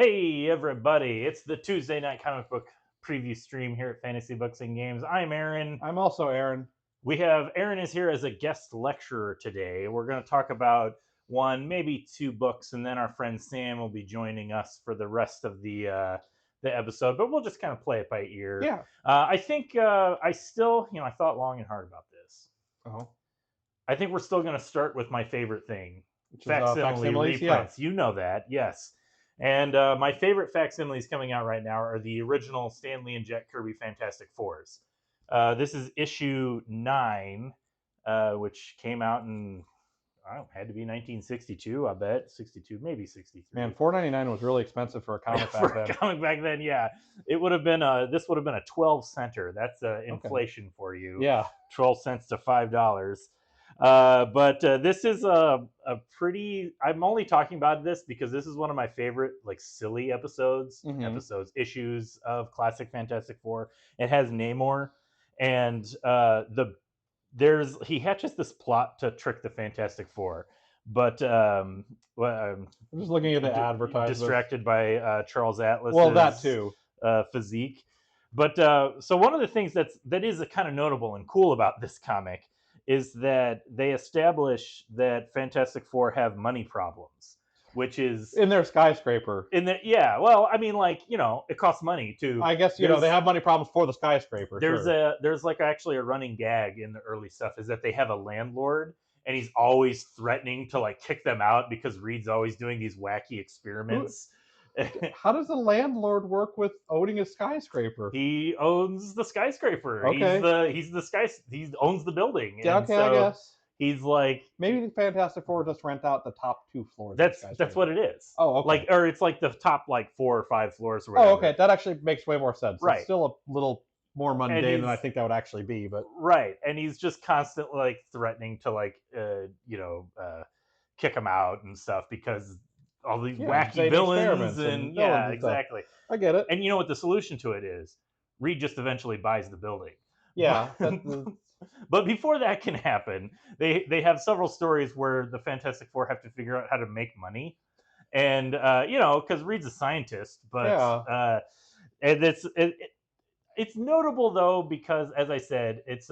Hey everybody, it's the Tuesday night comic book preview stream here at Fantasy Books and Games. I'm Aaron. I'm also Aaron. We have Aaron is here as a guest lecturer today. We're going to talk about one, maybe two books, and then our friend Sam will be joining us for the rest of the episode. But we'll just kind of play it by ear. Yeah. I think I still, I thought long and hard about this. Oh, I think we're still going to start with my favorite thing, which is facsimile facsimiles. Yeah. reprints. You know that, yes. And my favorite facsimiles coming out right now are the original Stan Lee and Jack Kirby Fantastic Fours. This is issue 9, which came out in, I don't know, had to be 1962, I bet. 62, maybe 63. Man, $4.99 was really expensive for a comic For back then. comic back then, yeah. It would have been this would have been a 12 center. That's inflation for you. Yeah. 12 cents to $5. But this is a pretty. I'm only talking about this because this is one of my favorite, like, silly issues of Classic Fantastic Four. It has Namor, and he hatches this plot to trick the Fantastic Four, but I'm just looking at the advertisement. distracted by Charles Atlas. Well, that too. Physique. But so one of the things that is kind of notable and cool about this comic is that they establish that Fantastic Four have money problems, which is In their skyscraper. well, I mean, like, it costs money to. I guess, they have money problems for the skyscraper. There's like actually a running gag in the early stuff is that they have a landlord and he's always threatening to, like, kick them out because Reed's always doing these wacky experiments. How does the landlord work with owning a skyscraper? He owns the skyscraper. Okay. He owns the building. Yeah, okay, I guess. He's like, maybe the Fantastic Four just rent out the top 2 floors. That's what it is. Oh, okay. Or it's like the top, like, 4 or 5 floors or whatever. Oh, okay. That actually makes way more sense. Right. It's still a little more mundane than I think that would actually be, but right. And he's just constantly, like, threatening to, like, kick him out and stuff because all these wacky villains and exactly. I get it. And you know what the solution to it is? Reed just eventually buys the building. Yeah. But before that can happen, they have several stories where the Fantastic Four have to figure out how to make money, and because Reed's a scientist, but and it's notable though because, as I said, it's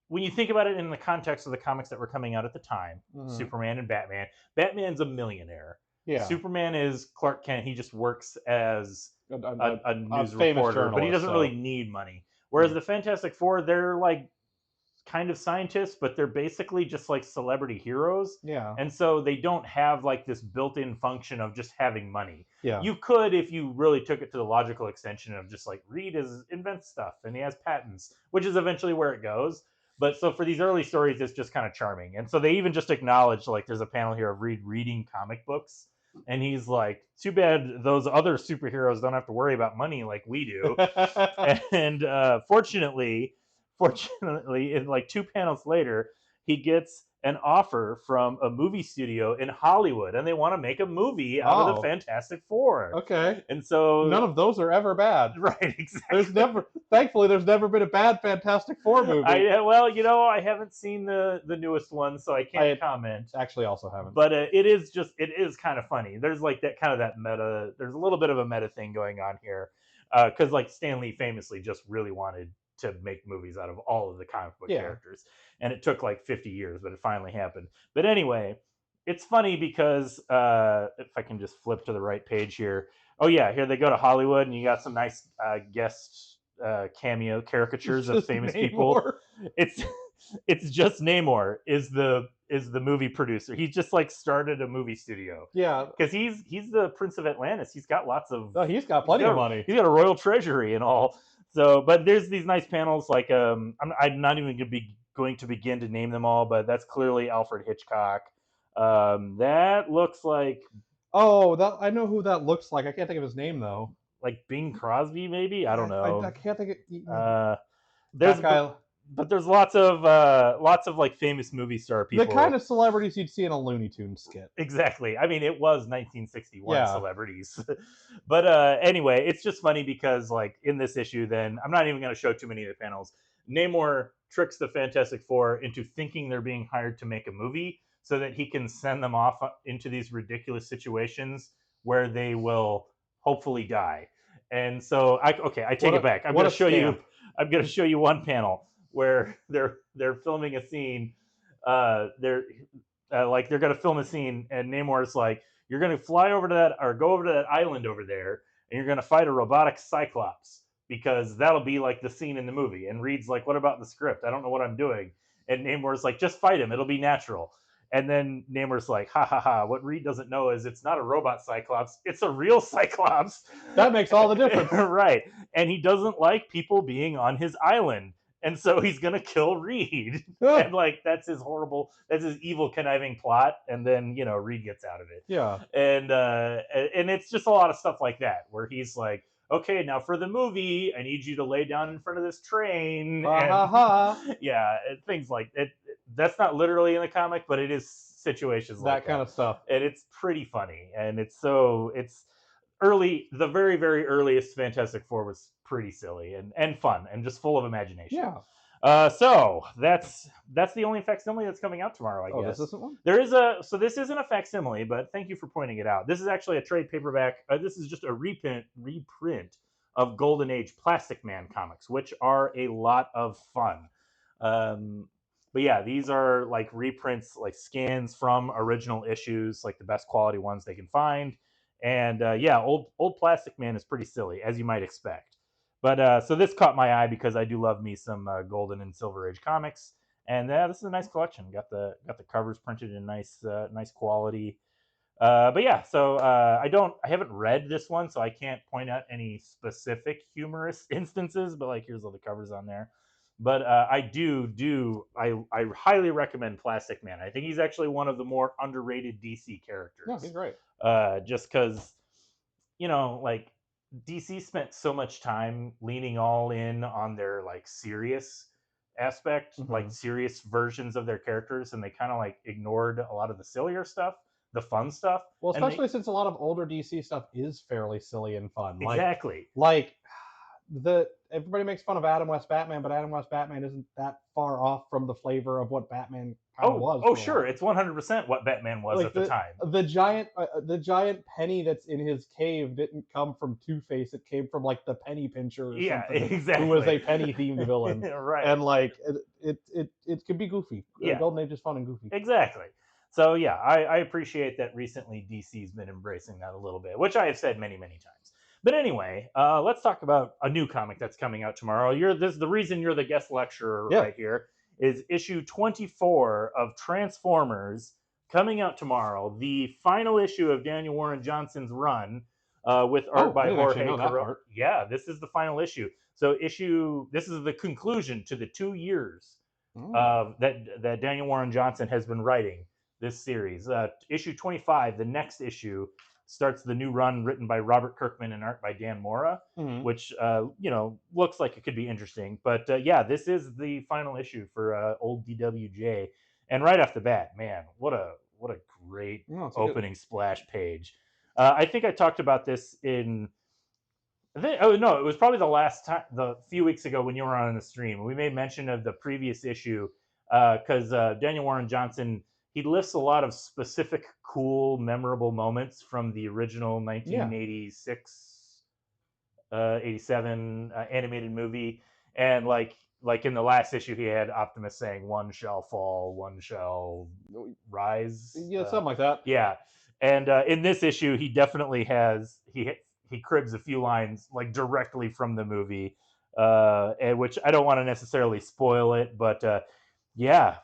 when you think about it in the context of the comics that were coming out at the time, Superman and Batman. Batman's a millionaire. Yeah. Superman is Clark Kent. He just works as a news famous reporter, but he doesn't really need money. Whereas the Fantastic Four, they're like kind of scientists, but they're basically just like celebrity heroes. Yeah. And so they don't have like this built-in function of just having money. Yeah. You could if you really took it to the logical extension of just like Reed invents stuff and he has patents, which is eventually where it goes. But so for these early stories, it's just kind of charming. And so they even just acknowledge, like, there's a panel here of Reed reading comic books. And he's like, too bad those other superheroes don't have to worry about money like we do. And fortunately, in like 2 panels later, he gets an offer from a movie studio in Hollywood, and they want to make a movie out of the Fantastic Four. Okay. And so none of those are ever bad. Right, exactly. Thankfully, there's never been a bad Fantastic Four movie. I haven't seen the newest one, so I can't comment. Actually, also haven't. But it is kind of funny. There's like that kind of that meta. There's a little bit of a meta thing going on here, because like Stan Lee famously just really wanted to make movies out of all of the comic book characters, and it took like 50 years, but it finally happened. But anyway, it's funny because if I can just flip to the right page here. Oh yeah, here they go to Hollywood, and you got some nice guest cameo caricatures of famous people. It's just Namor is the movie producer. He just like started a movie studio. Yeah, because he's the Prince of Atlantis. He's got lots of. Oh, he's got plenty of money. He's got a royal treasury and all. So, but there's these nice panels. Like I'm not even going to begin to name them all, but that's clearly Alfred Hitchcock. That looks like. Oh, I know who that looks like. I can't think of his name though. Like Bing Crosby, maybe. I don't know. I can't think of. There's lots of like famous movie star people. The kind of celebrities you'd see in a Looney Tunes skit. Exactly. I mean, it was 1961 celebrities. But anyway, it's just funny because like in this issue, then I'm not even going to show too many of the panels. Namor tricks the Fantastic Four into thinking they're being hired to make a movie. so that he can send them off into these ridiculous situations where they will hopefully die. And so I take it back. What a scam. I'm going to show you one panel where they're filming a scene. They're like they're going to film a scene, and Namor's like, "You're going to fly over to that or go over to that island over there, and you're going to fight a robotic Cyclops because that'll be like the scene in the movie." And Reed's like, "What about the script? I don't know what I'm doing." And Namor's like, "Just fight him. It'll be natural." And then Namor's like, "Ha ha ha! What Reed doesn't know is it's not a robot Cyclops; it's a real Cyclops." That makes all the difference. Right. And he doesn't like people being on his island. And so he's gonna kill Reed. And like that's his evil conniving plot. And then, Reed gets out of it. Yeah. And it's just a lot of stuff like that where he's like, "Okay, now for the movie, I need you to lay down in front of this train." Yeah, things like it. That's not literally in the comic, but it is situations like that kind of stuff. And it's pretty funny. And it's early. The very, very earliest Fantastic Four was pretty silly and fun and just full of imagination. Yeah. So that's the only facsimile that's coming out tomorrow, I guess. This isn't one? So this isn't a facsimile, but thank you for pointing it out. This is actually a trade paperback. This is just a reprint of Golden Age Plastic Man comics, which are a lot of fun. But yeah, these are like reprints, like scans from original issues, like the best quality ones they can find. And yeah, old Plastic Man is pretty silly, as you might expect. But so this caught my eye because I do love me some Golden and Silver Age comics, and this is a nice collection. Got the covers printed in nice quality. But yeah, so I haven't read this one, so I can't point out any specific humorous instances. But like, here's all the covers on there. But I highly recommend Plastic Man. I think he's actually one of the more underrated DC characters. No, he's great. Just because, like DC spent so much time leaning all in on their like serious aspect, like serious versions of their characters, and they kind of like ignored a lot of the sillier stuff, the fun stuff. Well, especially since a lot of older DC stuff is fairly silly and fun. Exactly. Like everybody makes fun of Adam West Batman, but Adam West Batman isn't that far off from the flavor of what Batman was. Oh, sure, it's 100% what Batman was at the time. The giant penny that's in his cave didn't come from Two-Face; it came from like the Penny Pincher, or something, exactly. who was a penny themed villain, right? And like it could be goofy. Yeah, Golden Age is fun and goofy. Exactly. So yeah, I appreciate that recently DC's been embracing that a little bit, which I have said many times. But anyway, let's talk about a new comic that's coming out tomorrow. This is the reason you're the guest lecturer right here. Is issue 24 of Transformers coming out tomorrow? The final issue of Daniel Warren Johnson's run with art by Jorge Corona. Yeah, this is the final issue. So this is the conclusion to the 2 years that Daniel Warren Johnson has been writing this series. Issue 25, the next issue, starts the new run written by Robert Kirkman and art by Dan Mora, which looks like it could be interesting. But yeah, this is the final issue for old DWJ, and right off the bat, man, what a great opening splash page. I think I talked about this it was probably the last time, the few weeks ago when you were on the stream. We made mention of the previous issue because Daniel Warren Johnson, he lists a lot of specific, cool, memorable moments from the original 1986, 87 animated movie. And like in the last issue, he had Optimus saying, "One shall fall, one shall rise." Yeah, something like that. Yeah. And in this issue, he definitely has, he cribs a few lines like directly from the movie, and which I don't want to necessarily spoil it, but yeah.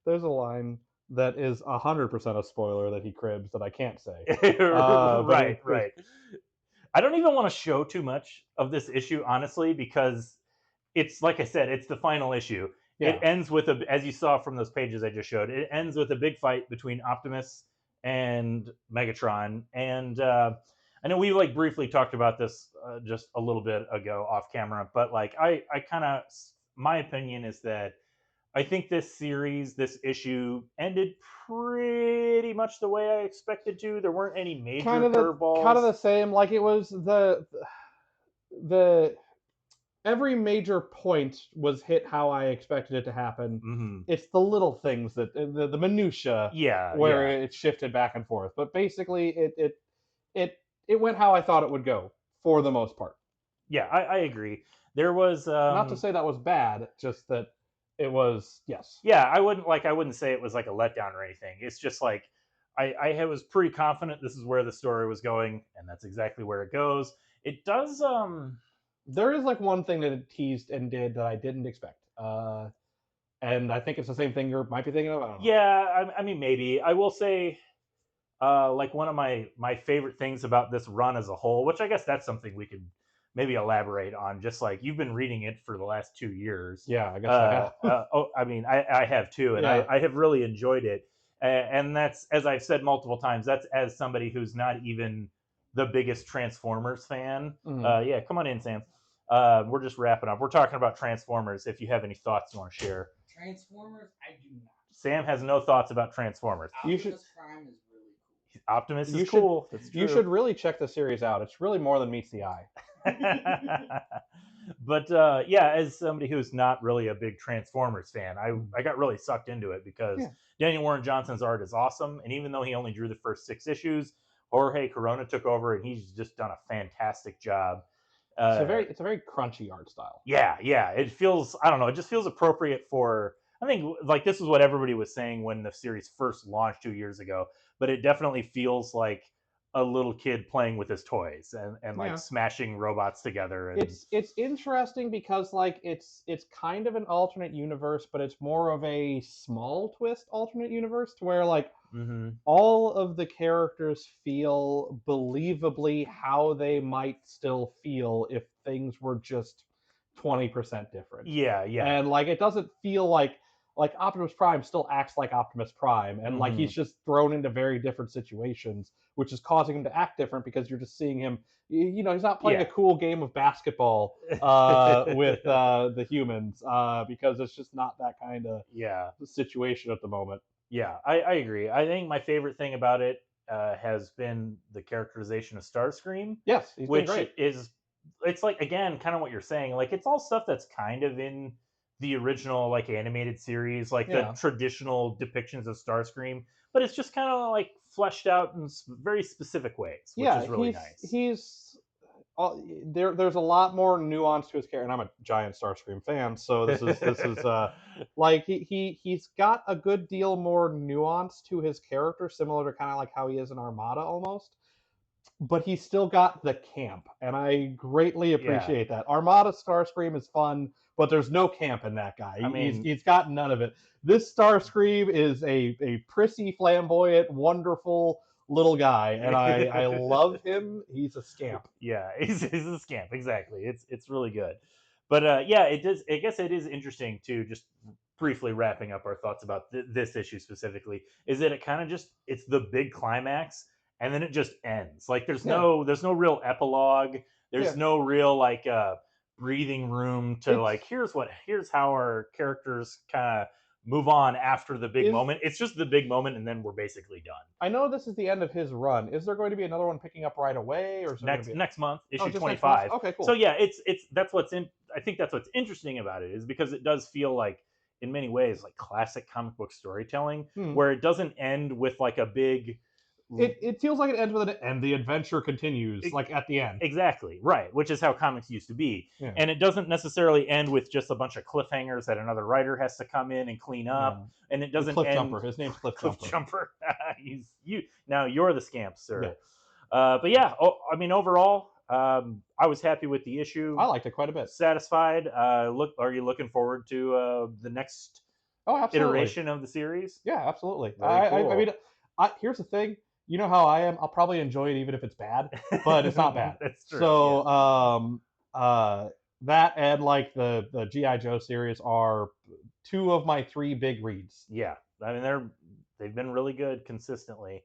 There's a line that is 100% a spoiler that he cribs that I can't say. Right. I don't even want to show too much of this issue, honestly, because it's, like I said, it's the final issue. Yeah. It ends with as you saw from those pages I just showed, it ends with a big fight between Optimus and Megatron. And I know we like briefly talked about this just a little bit ago off camera, but like I kind of, my opinion is that I think this issue ended pretty much the way I expected to. There weren't any major curveballs. Kind of the same. Like it was the every major point was hit how I expected it to happen. Hmm. It's the little things that the minutia Yeah, where yeah, it shifted back and forth, but basically it it went how I thought it would go for the most part. yeah. I agree. There was Not to say that was bad, just that it was yes. yeah, I wouldn't say it was like a letdown or anything. It's just like was pretty confident this is where the story was going, and that's exactly where it goes. It does There is like one thing that it teased and did that I didn't expect. And I think it's the same thing you might be thinking of. I don't know. yeah, I mean maybe. I will say like one of my favorite things about this run as a whole, which I guess that's something we could maybe elaborate on. Just like you've been reading it for the last 2 years. Yeah, I guess I have. I mean, I have too, and Yeah. I have really enjoyed it. And that's, as I've said multiple times, that's as somebody who's not even the biggest Transformers fan. Mhm. Yeah, come on in, Sam. We're just wrapping up. We're talking about Transformers. If you have any thoughts you want to share, Transformers, I do not. Sam has no thoughts about Transformers. You Optimus should- Prime is really cool. Optimus You is should- cool. That's true. You should really check the series out. It's really more than meets the eye. But yeah, as somebody who's not really a big Transformers fan, I got really sucked into it because Yeah. Daniel Warren Johnson's art is awesome, and even though he only drew the first 6 issues, Jorge Corona took over, and he's just done a fantastic job. It's a very crunchy art style. Yeah. It feels, I don't know, it just feels appropriate for. I think like this is what everybody was saying when the series first launched 2 years ago, but it definitely feels like a little kid playing with his toys and like Yeah. smashing robots together. And It's interesting because like it's kind of an alternate universe, but it's more of a small twist alternate universe to where like Mhm. all of the characters feel believably how they might still feel if things were just 20% different. Yeah. And like it doesn't feel like Optimus Prime still acts like Optimus Prime, and like he's just thrown into very different situations, which is causing him to act different because you're just seeing him. You know, he's not playing Yeah. a cool game of basketball with the humans because it's just not that kind of Yeah. situation at the moment. Yeah. I agree. I think my favorite thing about it has been the characterization of Starscream, Yes, he's doing which great. is, it's like, again, kind of what you're saying. Like, it's all stuff that's kind of in the original like animated series, like Yeah. the traditional depictions of Starscream, but it's just kind of like fleshed out in very specific ways, which Yeah, is really nice. he's there's a lot more nuance to his character, and I'm a giant Starscream fan, so this is like he's got a good deal more nuance to his character, similar to kind of like how he is in Armada almost. But he's still got the camp, and I greatly appreciate that. Armada Starscream is fun, but there's no camp in that guy. I mean- he's got none of it. This Starscream is a prissy, flamboyant, wonderful little guy, and I love him. He's a scamp. Yeah, he's a scamp. Exactly. It's really good. But yeah, it does. I guess it is interesting to just briefly wrapping up our thoughts about this issue specifically. Is that it kind of just, it's the big climax, and then it just ends. Like there's Yeah. no real epilogue. There's Yeah. no real like breathing room to It's- like here's how our characters kind of move on after the big Is- moment. It's just the big moment, and then we're basically done. I know this is the end of his run. Is there going to be another one picking up right away, or is there Next going to be next month, issue just next 25. month? Okay, cool. So yeah, it's that's what's in. I think that's what's interesting about it, is because it does feel like, in many ways, like classic comic book storytelling, Hmm. where it doesn't end with like a big. It feels like it ends with an and the adventure continues It- like at the end. Exactly, right, which is how comics used to be. Yeah. And it doesn't necessarily end with just a bunch of cliffhangers that another writer has to come in and clean up, Yeah. and it doesn't Cliff end. Jumper. His name's Cliff Cliff Jumper. Jumper. Now you're the scamp, sir. Yeah. But yeah, I mean, overall, I was happy with the issue. I liked it quite a bit. Satisfied. Are you looking forward to the next Oh, absolutely. iteration of the series? Yeah, absolutely. Very I cool. mean, here's the thing. You know how I am. I'll probably enjoy it even if it's bad, but it's not bad. That's true. So, that and like the GI Joe series are two of my three big reads. yeah. I mean, they've been really good consistently.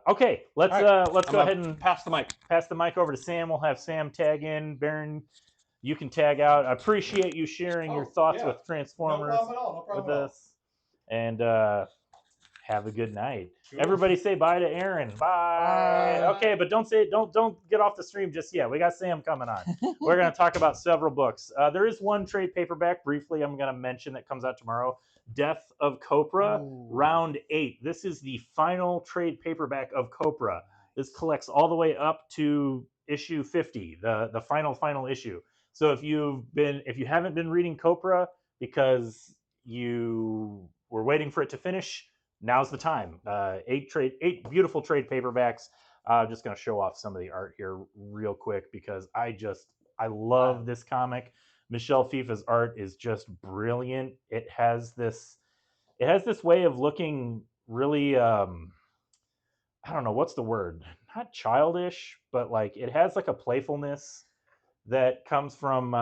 Okay, let's All right. let's I'm go gonna ahead and pass the mic. pass the mic over to Sam. We'll have Sam tag in. Baron, you can tag out. I appreciate you sharing your Oh, thoughts yeah. with Transformers all. with us, and Have a good night. Sure. Everybody say bye to Aaron. Bye. Bye. Okay, but don't get off the stream just yet. We got Sam coming on. We're going to talk about several books. There is one trade paperback briefly I'm going to mention that comes out tomorrow. Death of Copra, Ooh. round 8. This is the final trade paperback of Copra. This collects all the way up to issue 50, the final issue. So if you haven't been reading Copra because you were waiting for it to finish, now's the time. 8 beautiful trade paperbacks. I'm just going to show off some of the art here real quick because I love this comic. Michelle Fifa's art is just brilliant. It has this way of looking really I don't know what's the word. Not childish, but like it has like a playfulness that comes from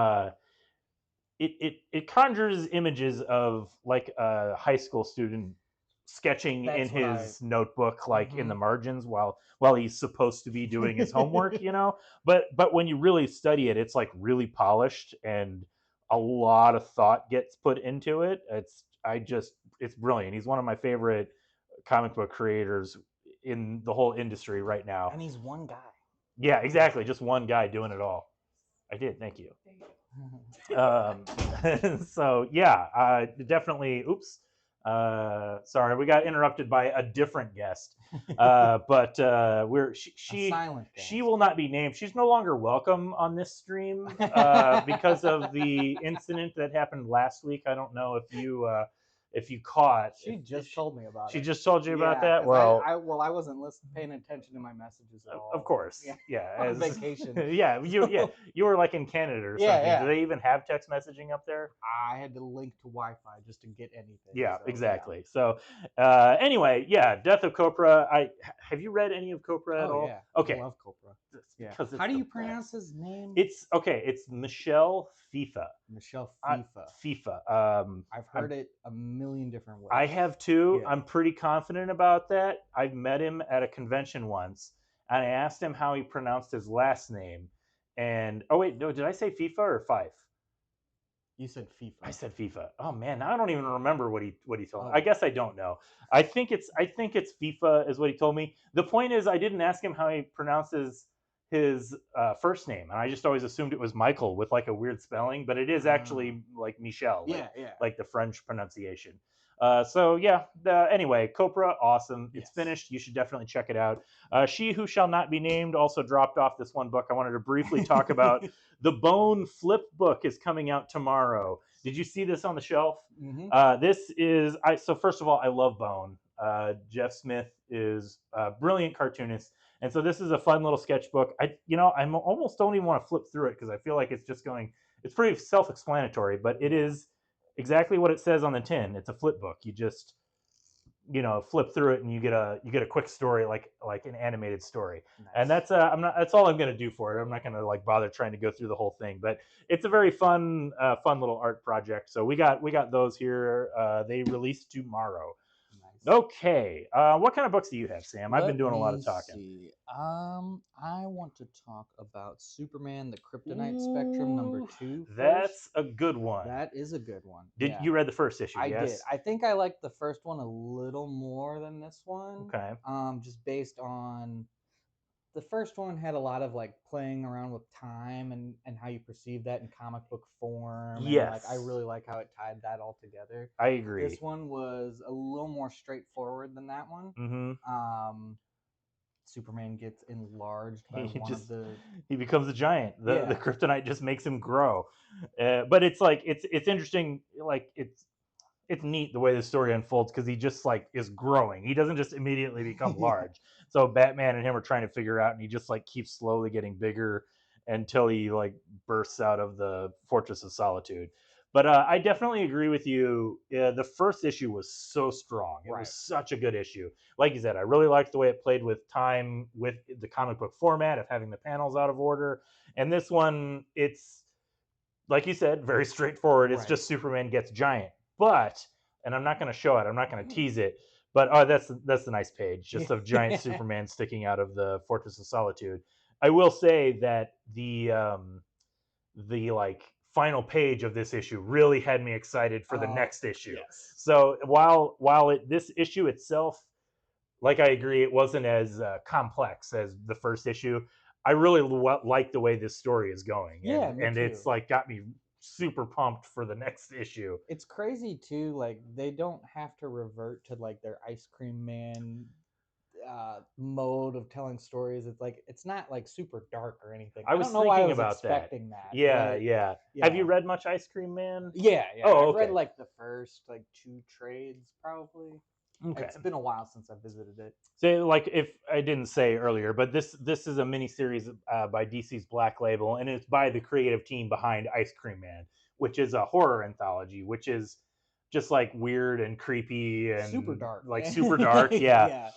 it conjures images of like a high school student sketching in That's what his notebook, like in Mhm. the margins while he's supposed to be doing his homework, you know. But when you really study it, it's like really polished and a lot of thought gets put into it. It's brilliant. He's one of my favorite comic book creators in the whole industry right now. And he's one guy. Yeah, exactly. Just one guy doing it all. I did. Thank you. So yeah, definitely. Oops. Sorry, we got interrupted by a different guest. But she silent she will not be named. She's no longer welcome on this stream because of the incident that happened last week. I don't know if you caught. She just told me about it. She just told you about Yeah, that. 'cause Well, I wasn't paying attention to my messages at all. of course, Yeah. yeah. On vacation. Yeah, you were like in Canada or something. Yeah, yeah. Do they even have text messaging up there? I had to link to Wi-Fi just to get anything. Yeah, so, exactly. So anyway, yeah, Death of Copra. Have you read any of Copra at Oh all? yeah. Okay. I love Copra. Yeah. Because it's How do the you best. pronounce his name? It's okay. It's Michelle FIFA. Michelle I- FIFA. FIFA. I've heard it a million different ways. I have too. Yeah. I'm pretty confident about that. I've met him at a convention once, and I asked him how he pronounced his last name. And oh wait, no, did I say FIFA or Fife? You said FIFA. I said FIFA. Oh man, now I don't even remember what he told me. Oh. I guess I don't know. I think it's FIFA is what he told me. The point is, I didn't ask him how he pronounces his first name, and I just always assumed it was Michael with like a weird spelling, but it is actually like Michel, like, yeah. like the French pronunciation. So yeah. Anyway, Copra, awesome. It's Yes. finished. You should definitely check it out. She Who Shall Not Be Named also dropped off this one book. I wanted to briefly talk about. The Bone Flip book is coming out tomorrow. Did you see this on the shelf? Mm-hmm. This is so first of all, I love Bone. Jeff Smith is a brilliant cartoonist, and so this is a fun little sketchbook. I almost don't even want to flip through it because I feel like it's just going. It's pretty self-explanatory, but it is exactly what it says on the tin. It's a flip book. You just flip through it and you get a quick story, like an animated story. Nice. And that's all I'm going to do for it. I'm not going to like bother trying to go through the whole thing, but it's a very fun little art project. So we got those here. They release tomorrow. Nice. Okay. What kind of books do you have, Sam? I've been doing a lot of Let me talking. see. I want to talk about Superman: The Kryptonite Spectrum #2. That's a good one. That is a good one. Did Yeah. you read the first issue? I Yes. did. I think I liked the first one a little more than this one. Okay. Just based on the first one had a lot of like playing around with time and how you perceive that in comic book form. And, like, I Yes. really like how it tied that all together. I agree. This one was a little more straightforward than that one. Mm-hmm. Superman gets enlarged by He one just- of the. He becomes a giant. The Yeah. kryptonite just makes him grow. But it's like it's interesting. Like it's neat the way the story unfolds because he just like is growing. He doesn't just immediately become Yeah. large. So Batman and him are trying to figure out, and he just like keeps slowly getting bigger until he like bursts out of the Fortress of Solitude. But I definitely agree with you. The first issue was so strong. It Right. was such a good issue. Like you said, I really liked the way it played with time, with the comic book format of having the panels out of order. And this one, it's like you said, very straightforward. It's Right. just Superman gets giant. But, and I'm not going to show it. I'm not going to tease it. But that's the nice page, just of giant Superman sticking out of the Fortress of Solitude. I will say that the like final page of this issue really had me excited for the Oh, next issue. Yes. So while this issue itself, like I agree, it wasn't as complex as the first issue. I really like the way this story is going, Yeah, me and it's too. like got me super pumped for the next issue. It's crazy too. Like they don't have to revert to like their Ice Cream Man mode of telling stories. It's like it's not like super dark or anything. I was don't know why I thinking was about that. expecting that. Yeah, but yeah. Have you yeah. read much Ice Cream Man? Yeah, yeah. Oh, I've read okay. like the first like 2 trades probably. Okay. It's been a while since I visited it. So, like, if I didn't say earlier, but this is a mini series by DC's Black Label, and it's by the creative team behind Ice Cream Man, which is a horror anthology, which is just like weird and creepy and Super dark. like man. super dark. Yeah. Yeah.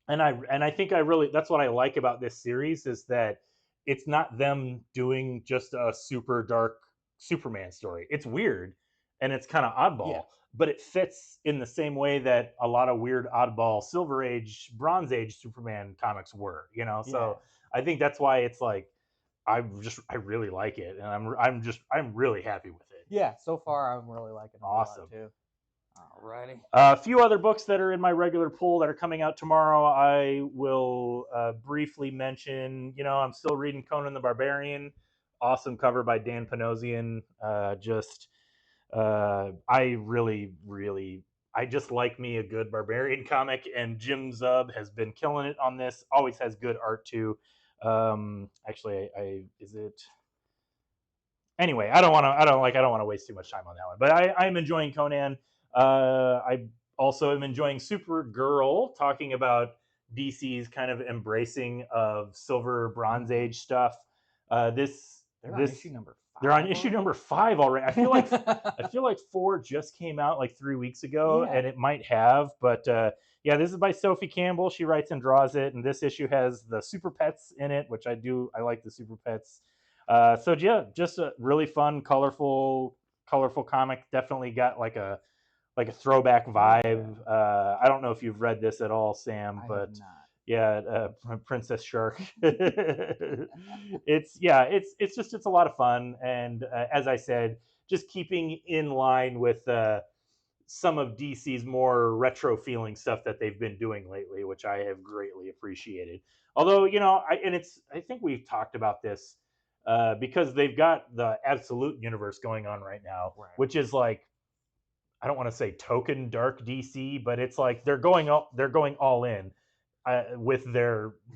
And I think I really, that's what I like about this series, is that it's not them doing just a super dark Superman story. It's weird and it's kind of oddball, Yeah. but it fits in the same way that a lot of weird oddball Silver Age, Bronze Age Superman comics were, you know. So I think that's why it's like I really like it, and I'm really happy with it. Yeah, so far I'm really liking it Awesome. a lot too. Alrighty. A few other books that are in my regular pool that are coming out tomorrow, I will briefly mention. You know, I'm still reading Conan the Barbarian. Awesome cover by Dan Panosian. I just like me a good Barbarian comic, and Jim Zub has been killing it on this. Always has good art too. Actually, is it? Anyway, I don't want to waste too much time on that one. But I'm enjoying Conan. I also am enjoying Supergirl, talking about DC's kind of embracing of Silver Bronze Age stuff. They're on issue number 5. They're on issue number 5 already. I feel like 4 just came out like 3 weeks ago, Yeah. and it might have. But yeah, this is by Sophie Campbell. She writes and draws it, and this issue has the Super Pets in it, which I do. I like the Super Pets. So yeah, just a really fun, colorful comic. Definitely got like a throwback vibe. I don't know if you've read this at all, Sam, I but have not. yeah, Princess Shark. It's a lot of fun, and as I said, just keeping in line with some of DC's more retro feeling stuff that they've been doing lately, which I have greatly appreciated. Although, you know, I think we've talked about this because they've got the Absolute universe going on right now, Right. which is like, I don't want to say token dark DC, but it's like they're going all in with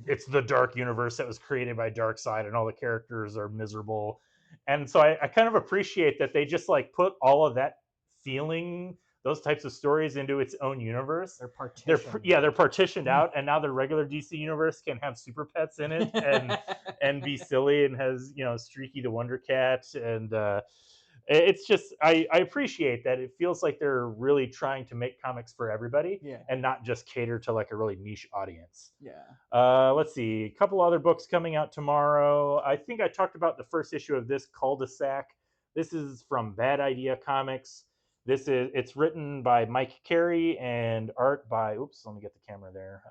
it's the dark universe that was created by Darkseid, and all the characters are miserable. And so I kind of appreciate that they just like put all of that feeling, those types of stories, into its own universe. They're partitioned. They're partitioned out, and now the regular DC universe can have Super Pets in it and be silly, and has, you know, Streaky the Wonder Cat, and it's just I appreciate that. It feels like they're really trying to make comics for everybody, Yeah. and not just cater to like a really niche audience. Yeah. Let's see, a couple other books coming out tomorrow. I think I talked about the first issue of this, Cul-de-sac. This is from Bad Idea Comics. It's written by Mike Carey and art by, oops, let me get the camera there.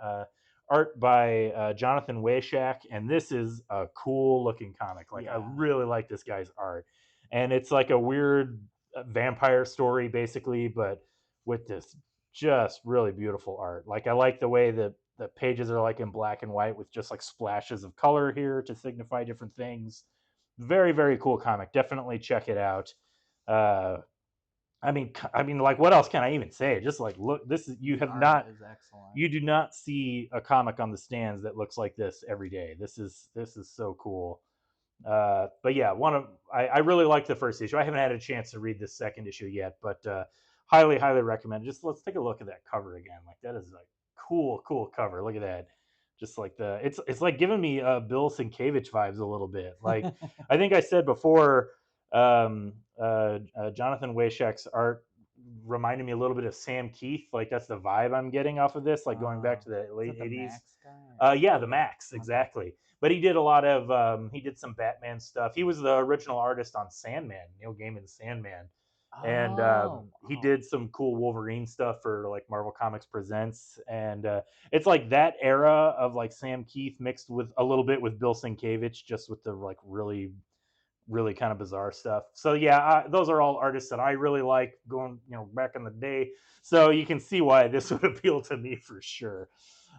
Art by Jonathan Wayshak, and this is a cool looking comic. Like, Yeah. I really like this guy's art, and it's like a weird vampire story basically, but with this just really beautiful art. Like, I like the way that the pages are like in black and white with just like splashes of color here to signify different things. Very, very cool comic. Definitely check it out. I mean, like, what else can I even say? Just like, look, this is, you have Art not, is excellent. you do not see a comic on the stands that looks like this every day. This is so cool. But yeah, I really like the first issue. I haven't had a chance to read the second issue yet, but highly recommend. Just let's take a look at that cover again. Like, that is like cool cover. Look at that. Just like it's like giving me Bill Sienkiewicz vibes a little bit. Like, I think I said before, Jonathan Wayshak's art reminded me a little bit of Sam Keith. Like, that's the vibe I'm getting off of this. Like, going back to the late '80s. Yeah, the Max, exactly. But he did a lot of he did some Batman stuff. He was the original artist on Sandman, Neil Gaiman's Sandman. And he did some cool Wolverine stuff for like Marvel Comics Presents, and it's like that era of like Sam Keith mixed with a little bit with Bill Sienkiewicz, just with the like really really kind of bizarre stuff. So yeah, those are all artists that I really like going, back in the day. So you can see why this would appeal to me for sure.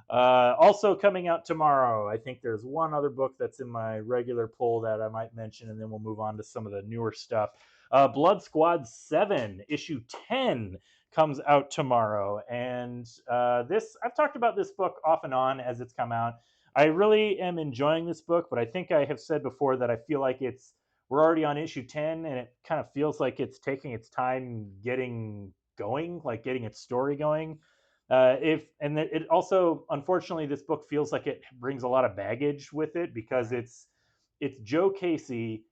Also coming out tomorrow, I think there's one other book that's in my regular pull that I might mention, and then we'll move on to some of the newer stuff. Blood Squad 7, issue 10 comes out tomorrow, and this I've talked about this book off and on as it's come out. I really am enjoying this book, but I think I have said before that I feel like we're already on issue 10, and it kind of feels like it's taking its time getting going, like getting its story going. It also, unfortunately, this book feels like it brings a lot of baggage with it because it's Joe Casey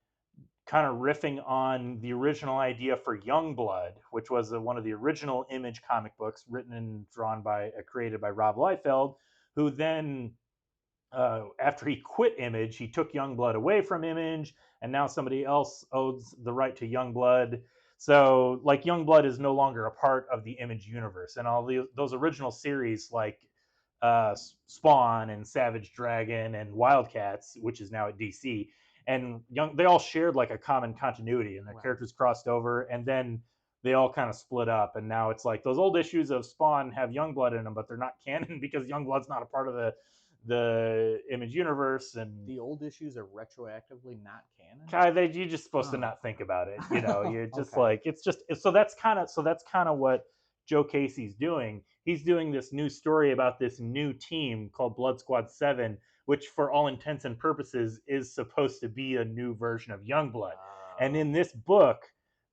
kind of riffing on the original idea for Youngblood, which was one of the original Image comic books written and created by Rob Liefeld, who then after he quit Image, he took Youngblood away from Image, and now somebody else owns the right to Youngblood. So, like, Youngblood is no longer a part of the Image universe, and those original series, like Spawn and Savage Dragon and Wildcats, which is now at DC, and they all shared like a common continuity, and the characters crossed over, and then they all kind of split up, and now it's like those old issues of Spawn have Youngblood in them, but they're not canon because Youngblood's not a part of the Image universe, and The old issues are retroactively not canon. you're just supposed to not think about it. You're just Okay. like it's just so that's kind of what Joe Casey's doing. He's doing this new story about this new team called Blood Squad 7, which for all intents and purposes is supposed to be a new version of Youngblood. And in this book,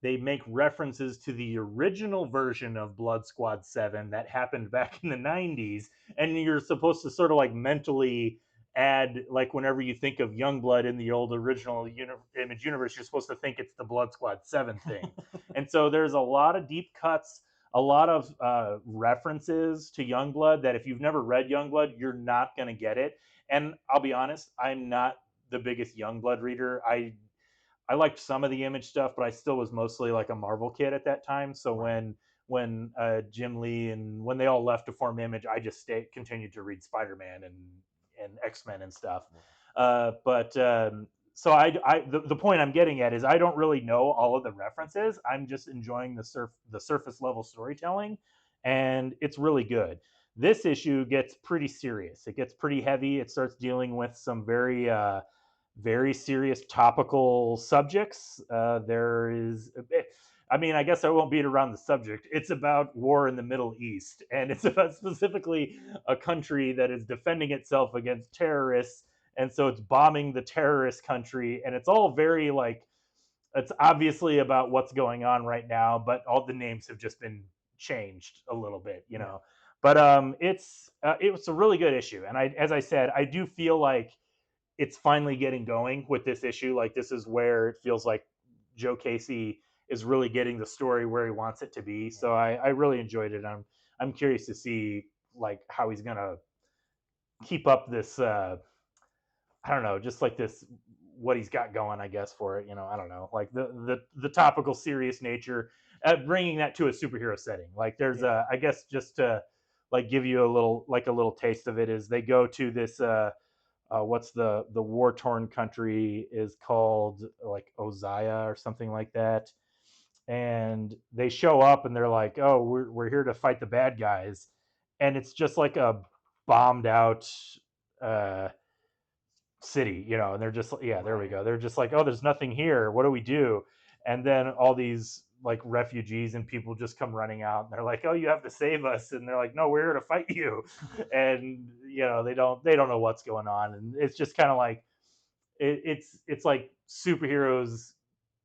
they make references to the original version of Blood Squad 7 that happened back in the 90s, and you're supposed to sort of like mentally add, like, whenever you think of Youngblood in the old original Image universe, you're supposed to think it's the Blood Squad 7 thing. And so there's a lot of deep cuts, a lot of references to Youngblood that if you've never read Youngblood, you're not going to get it. And I'll be honest, I'm not the biggest Youngblood reader. I liked some of the Image stuff, but I still was mostly like a Marvel kid at that time. So when Jim Lee and when they all left to form Image, I just continued to read Spider-Man and X-Men and stuff. So the point I'm getting at is I don't really know all of the references. I'm just enjoying the surface level storytelling, and it's really good. This issue gets pretty serious. It gets pretty heavy. It starts dealing with some very serious topical subjects. There is, I mean, I guess I won't beat around the subject. It's about war in the Middle East, and it's about specifically a country that is defending itself against terrorists, and so it's bombing the terrorist country, and it's all very like, it's obviously about what's going on right now, but all the names have just been changed a little bit. But it's a really good issue, and as I said, I do feel like it's finally getting going with this issue. Like, this is where it feels like Joe Casey is really getting the story where he wants it to be. So I really enjoyed it. I'm curious to see like how he's gonna keep up this. I don't know, just like this, what he's got going, I guess, for it. I don't know, like the topical, serious nature, bringing that to a superhero setting. Like, there's I guess just to like give you a little taste of it is they go to this. What's the war torn country is called, like Ozaya or something like that, and they show up and they're like, oh, we're here to fight the bad guys, and it's just like a bombed out uh city, and they're just, yeah, there we go, they're just like, oh, there's nothing here, what do we do? And then all these like refugees and people just come running out, and they're like, oh, you have to save us, and they're like, no, we're here to fight you. And they don't know what's going on, and it's just kind of like it's like superheroes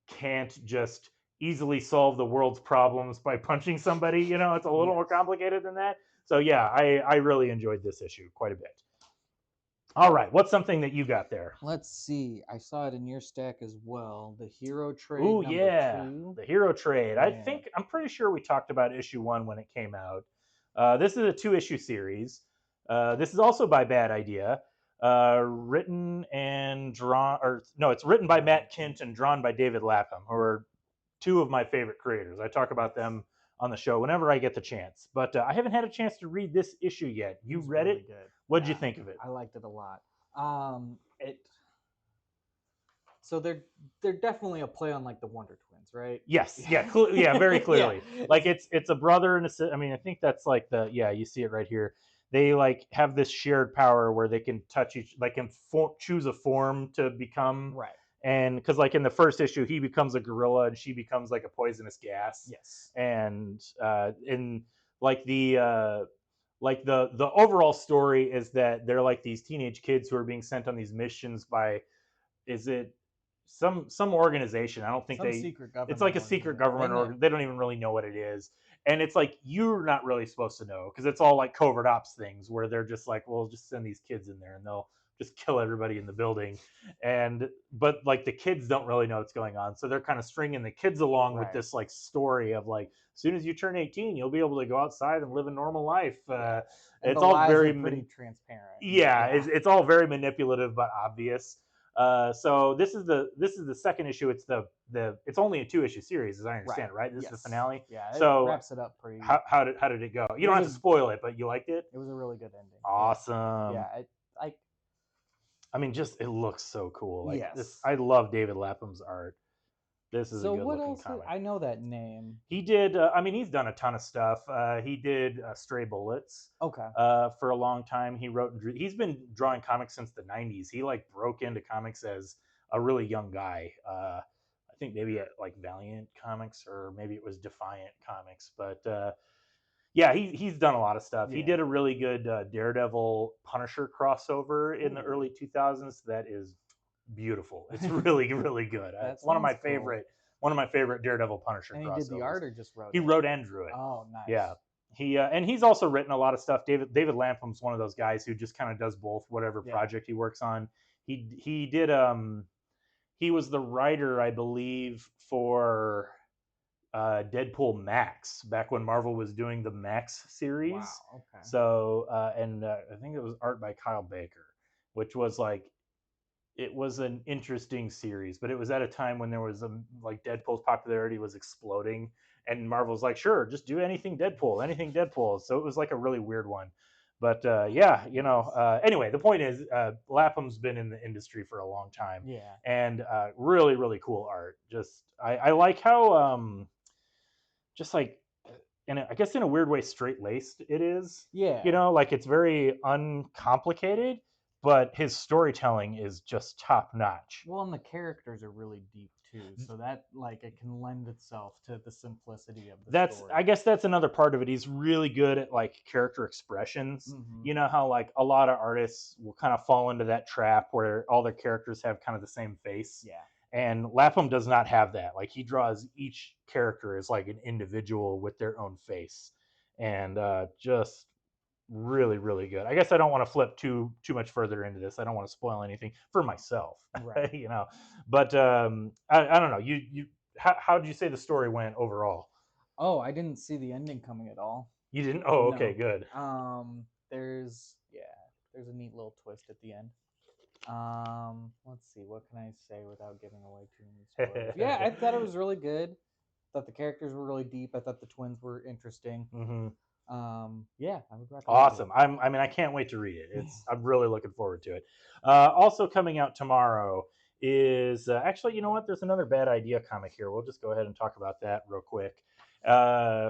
can't just easily solve the world's problems by punching somebody. It's a little more complicated than that. So yeah, I really enjoyed this issue quite a bit. All right, what's something that you got there? Let's see. I saw it in your stack as well. The Hero Trade. Oh number yeah, 2. the Hero Trade. Yeah. I'm pretty sure we talked about issue 1 when it came out. This is a 2-issue series. This is also by Bad Idea. Written and drawn, or no, it's written by Matt Kindt and drawn by David Lapham, who are 2 of my favorite creators. I talk about them on the show whenever I get the chance. But I haven't had a chance to read this issue yet. You read really it? Good. What'd you think of it? I liked it a lot. It So they're definitely a play on like the Wonder Twins, right? Yes, yeah, yeah, very clearly. Yeah. Like it's a brother and a I mean, I think that's like you see it right here. They like have this shared power where they can touch each, like can choose a form to become. Right. And because like in the first issue, he becomes a gorilla and she becomes like a poisonous gas. Yes. And in like the overall story is that they're like these teenage kids who are being sent on these missions by, is it some organization? I don't think Some secret government. it's like a secret government organ. They don't even really know what it is. And it's like you're not really supposed to know because it's all like covert ops things where they're just like, well, just send these kids in there and they'll just kill everybody in the building. And but like the kids don't really know what's going on, so they're kind of stringing the kids along with Right. this like story of like, as soon as you turn 18, you'll be able to go outside and live a normal life. And It's the all lies very are pretty transparent. yeah, it's all very manipulative but obvious. So this is the second issue. It's only a 2-issue series, as I understand it, right? This is the finale. Yeah, it So wraps it up pretty. how did it go? You don't have to spoil it, but you liked it. It was a really good ending. Awesome. Yeah, I mean, just it looks so cool. Like Yes. this, I love David Lapham's art. This is so a good what looking else? comic. I know that name. He did. I mean, he's done a ton of stuff. He did Stray Bullets. Okay. For a long time. He wrote and drew. He's been drawing comics since the 90s. He like broke into comics as a really young guy. I think maybe at like Valiant Comics or maybe it was Defiant Comics. But yeah, he's done a lot of stuff. He Yeah. did a really good Daredevil Punisher crossover in the Ooh. early 2000s. That is beautiful. It's really really good. That It's one of my sounds cool. favorite Daredevil Punisher And he crossovers. did the art or just wrote He it? wrote and drew it. Oh, nice. Yeah. He and he's also written a lot of stuff. David Lapham's one of those guys who just kind of does both, whatever Yeah. project he works on. He did he was the writer, I believe, for Deadpool Max back when Marvel was doing the Max series. Wow. Okay. So and I think it was art by Kyle Baker, which was like, it was an interesting series, but it was at a time when there was like Deadpool's popularity was exploding, and Marvel's like, sure, just do anything Deadpool. So it was like a really weird one. But yeah, anyway, the point is, Lapham's been in the industry for a long time, Yeah. and really, really cool art. Just I like how just like, and I guess in a weird way, straight laced it is. Yeah. Like it's very uncomplicated, but his storytelling is just top notch. Well, and the characters are really deep too, so that like it can lend itself to the simplicity of the story. I guess that's another part of it. He's really good at like character expressions. Mhm. You know how like a lot of artists will kind of fall into that trap where all their characters have kind of the same face. Yeah. And Lapham does not have that. Like he draws each character as like an individual with their own face, and just really really good. I guess I don't want to flip too much further into this. I don't want to spoil anything for myself. Right. But I don't know. You how did you say the story went overall? Oh, I didn't see the ending coming at all. You didn't? Oh, okay, No. good. There's a neat little twist at the end. Let's see, what can I say without giving away too many spoilers? Yeah, I thought it was really good. Thought the characters were really deep. I thought the twins were interesting. Mm-hmm. Yeah, I would recommend Awesome. it. I mean, I can't wait to read it. I'm really looking forward to it. Also coming out tomorrow is actually, you know what? There's another Bad Idea comic here. We'll just go ahead and talk about that real quick.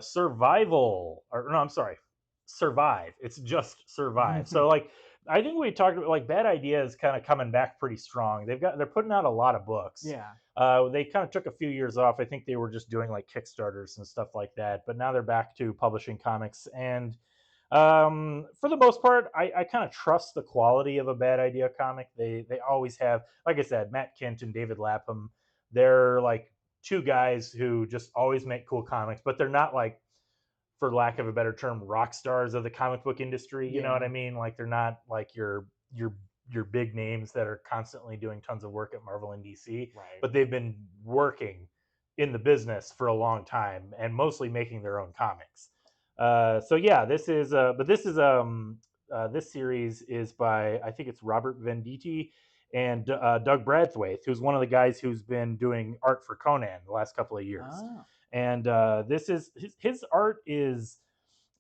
Survival, or no, I'm sorry, Survive. It's just Survive. So like, I think we talked about like Bad Idea is kind of coming back pretty strong. They're putting out a lot of books. Yeah. They kind of took a few years off. I think they were just doing like Kickstarters and stuff like that. But now they're back to publishing comics. And for the most part, I kind of trust the quality of a Bad Idea comic. They always have, like I said, Matt Kindt and David Lapham. They're like two guys who just always make cool comics, but they're not like, for lack of a better term, rock stars of the comic book industry. You know what I mean? Like they're not like your big names that are constantly doing tons of work at Marvel and DC, Right. but they've been working in the business for a long time and mostly making their own comics. So yeah, this series is by, I think it's Robert Venditti and Doug Braithwaite, who's one of the guys who's been doing art for Conan the last couple of years. Oh. And this is his art is,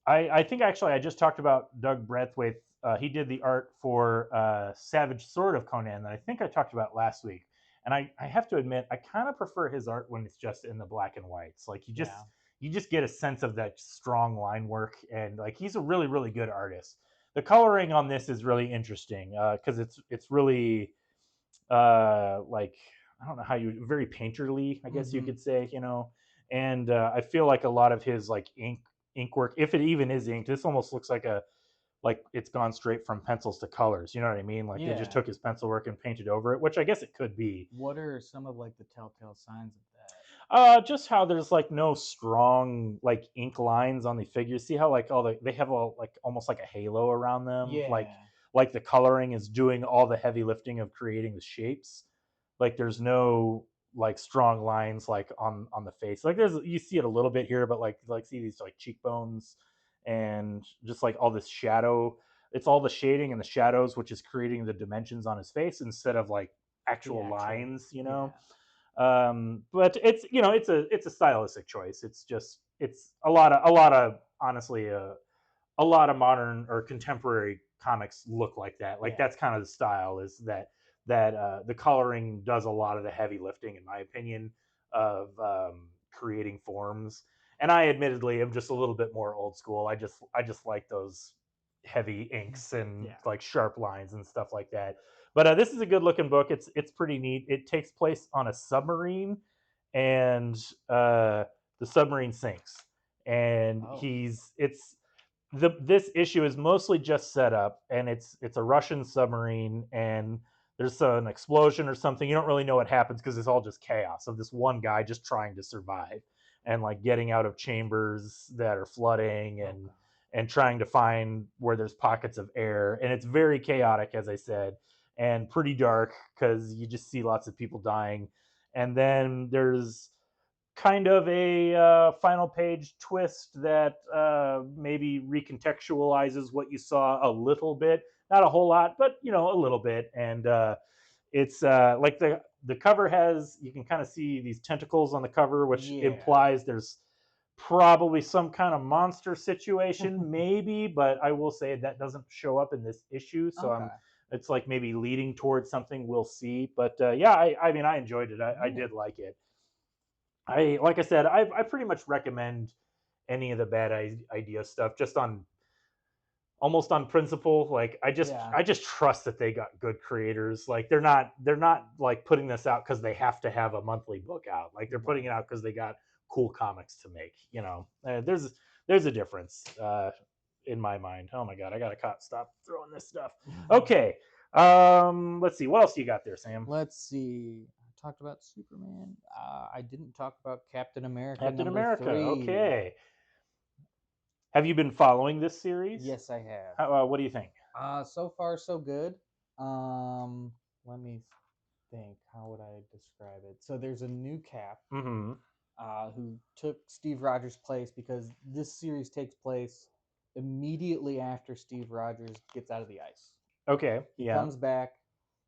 I think actually I just talked about Doug Braithwaite. He did the art for Savage Sword of Conan that I think I talked about last week. And I have to admit, I kind of prefer his art when it's just in the black and whites. Like Yeah. you just get a sense of that strong line work, and like he's a really really good artist. The coloring on this is really interesting because it's really like I don't know how you very painterly, I guess you Mhm. could say, and I feel like a lot of his like ink work, if it even is ink, this almost looks like it's gone straight from pencils to colors. You know what I mean? Like they just Yeah. took his pencil work and painted over it, which I guess it could be. What are some of like the telltale signs of that? Just how there's like no strong like ink lines on the figures. See how like they have all like almost like a halo around them, Yeah. like the coloring is doing all the heavy lifting of creating the shapes. Like there's no like strong lines like on the face. Like there's you see it a little bit here, but like see these like cheekbones and just like all this shadow. It's all the shading and the shadows, which is creating the dimensions on his face instead of like The actual actual. lines. Yeah. But it's a stylistic choice. It's just it's a lot of honestly a lot of modern or contemporary comics look like that. Like Yeah. that's kind of the style is that the coloring does a lot of the heavy lifting, in my opinion, of creating forms. And I admittedly am just a little bit more old school. I just like those heavy inks and Yeah. like sharp lines and stuff like that. But this is a good looking book. It's pretty neat. It takes place on a submarine, and the submarine sinks. And Oh. he's it's the this issue is mostly just set up, and it's a Russian submarine, and there's an explosion or something. You don't really know what happens because it's all just chaos of this one guy just trying to survive and like getting out of chambers that are flooding and Okay. and trying to find where there's pockets of air. And it's very chaotic, as I said, and pretty dark because you just see lots of people dying. And then there's kind of a final page twist that maybe recontextualizes what you saw a little bit, not a whole lot, but a little bit. And it's like the cover has, you can kind of see these tentacles on the cover, which Yeah. implies there's probably some kind of monster situation, maybe, but I will say that doesn't show up in this issue. So Okay. it's like maybe leading towards something. We'll see. But yeah, I mean, I enjoyed it. I Yeah. did like it. Like I said, I pretty much recommend any of the bad idea stuff just on almost on principle. Like Yeah. I just trust that they got good creators. Like they're not like putting this out because they have to have a monthly book out. Like they're putting it Right. out because they got cool comics to make. There's a difference in my mind. Oh my god, I gotta stop throwing this stuff. Okay, let's see what else you got there, Sam. Let's see. I talked about Superman. I didn't talk about Captain America Captain number America. 3. Okay, have you been following this series? Yes, I have. What do you think? So far so good. Let me think. How would I describe it? So there's a new Cap Mm-hmm. who took Steve Rogers' place because this series takes place immediately after Steve Rogers gets out of the ice. Okay. He Yeah. comes back.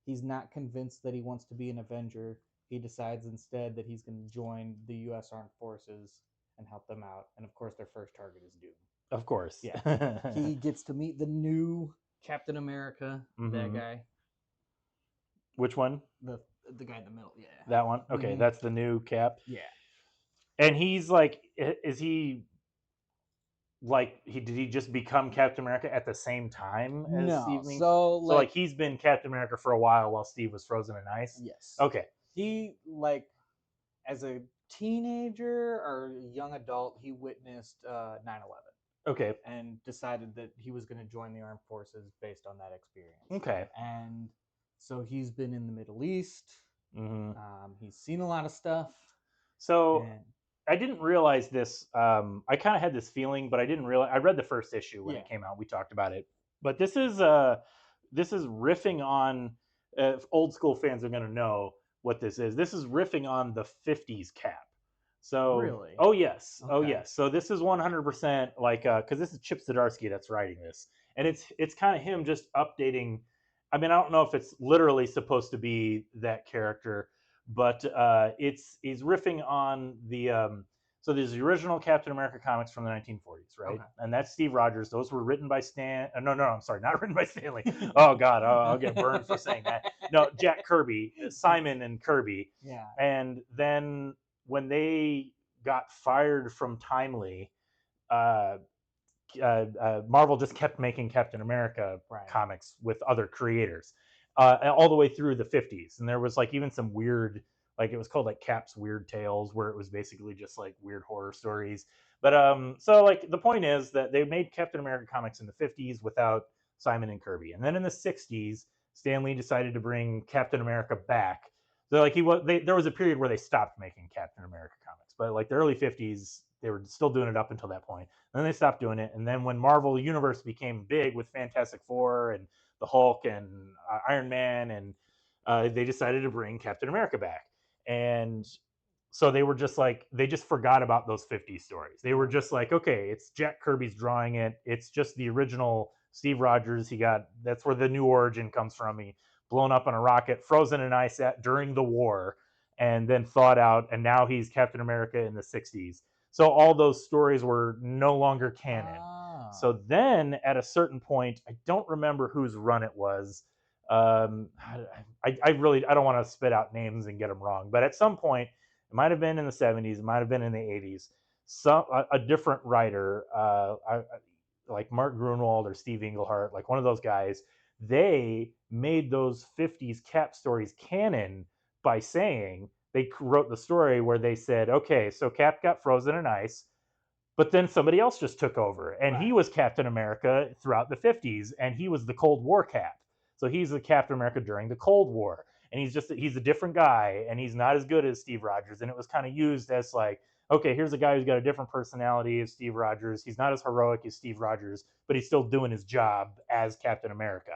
He's not convinced that he wants to be an Avenger. He decides instead that he's going to join the U.S. Armed Forces and help them out. And of course, their first target is Doom. Of course. Yeah. He gets to meet the new Captain America, that Mhm. guy, Which one? the guy in the middle. Yeah. That one. Okay, Mhm. that's the new Cap. Yeah. And he's like, is he like did he just become Captain America at the same time as No. Steve? Means? So So like he's been Captain America for a while Steve was frozen in ice. yes. Okay. He like as a teenager or young adult, he witnessed 9/11 Okay. and decided that he was going to join the armed forces based on that experience. Okay. And so he's been in the Middle East. Mm-hmm. He's seen a lot of stuff. So And I didn't realize this. I kind of had this feeling, but I didn't realize. I read the first issue when it Yeah. came out. We talked about it, but this is riffing on. If old school fans are going to know what this is. This is riffing on the '50s Cap. So Really? oh yes, oh Okay. yes. So this is 100% like because this is Chip Zdarsky that's writing this, and it's kind of him just updating. I mean, I don't know if it's literally supposed to be that character, but he's riffing on the So there's the original Captain America comics from the 1940s, right? Okay. And that's Steve Rogers. Those were written by Stan. No, I'm sorry, not written by Stanley. Oh God, I'll get burned for saying that. No, Jack Kirby, Simon and Kirby. Yeah. And then when they got fired from Timely, Marvel just kept making Captain America Right. comics with other creators all the way through the 50s. And there was like even some weird, like it was called like Cap's Weird Tales, where it was basically just like weird horror stories. But so like the point is that they made Captain America comics in the 50s without Simon and Kirby. And then in the 60s, Stan Lee decided to bring Captain America back. So like there was a period where they stopped making Captain America comics, but like the early 50s, they were still doing it up until that point. And then they stopped doing it. And then when Marvel Universe became big with Fantastic Four and the Hulk and Iron Man, and they decided to bring Captain America back. And so they were just like, they just forgot about those 50 stories. They were just like, okay, it's Jack Kirby's drawing it. It's just the original Steve Rogers. That's where the new origin comes from. He blown up on a rocket, frozen in ice during the war, and then thawed out. And now he's Captain America in the 60s. So all those stories were no longer canon. So then at a certain point, I don't remember whose run it was. I don't want to spit out names and get them wrong, but at some point, it might have been in the 70s, it might have been in the 80s, a different writer, like Mark Grunwald or Steve Englehart, like one of those guys, they made those 50s Cap stories canon by saying, they wrote the story where they said, okay, so Cap got frozen in ice, but then somebody else just took over, and he was Captain America throughout the 50s, and he was the Cold War Cap. So he's the Captain America during the Cold War, and he's a different guy, and he's not as good as Steve Rogers. And it was kind of used as like, okay, here's a guy who's got a different personality as Steve Rogers. He's not as heroic as Steve Rogers, but he's still doing his job as Captain America.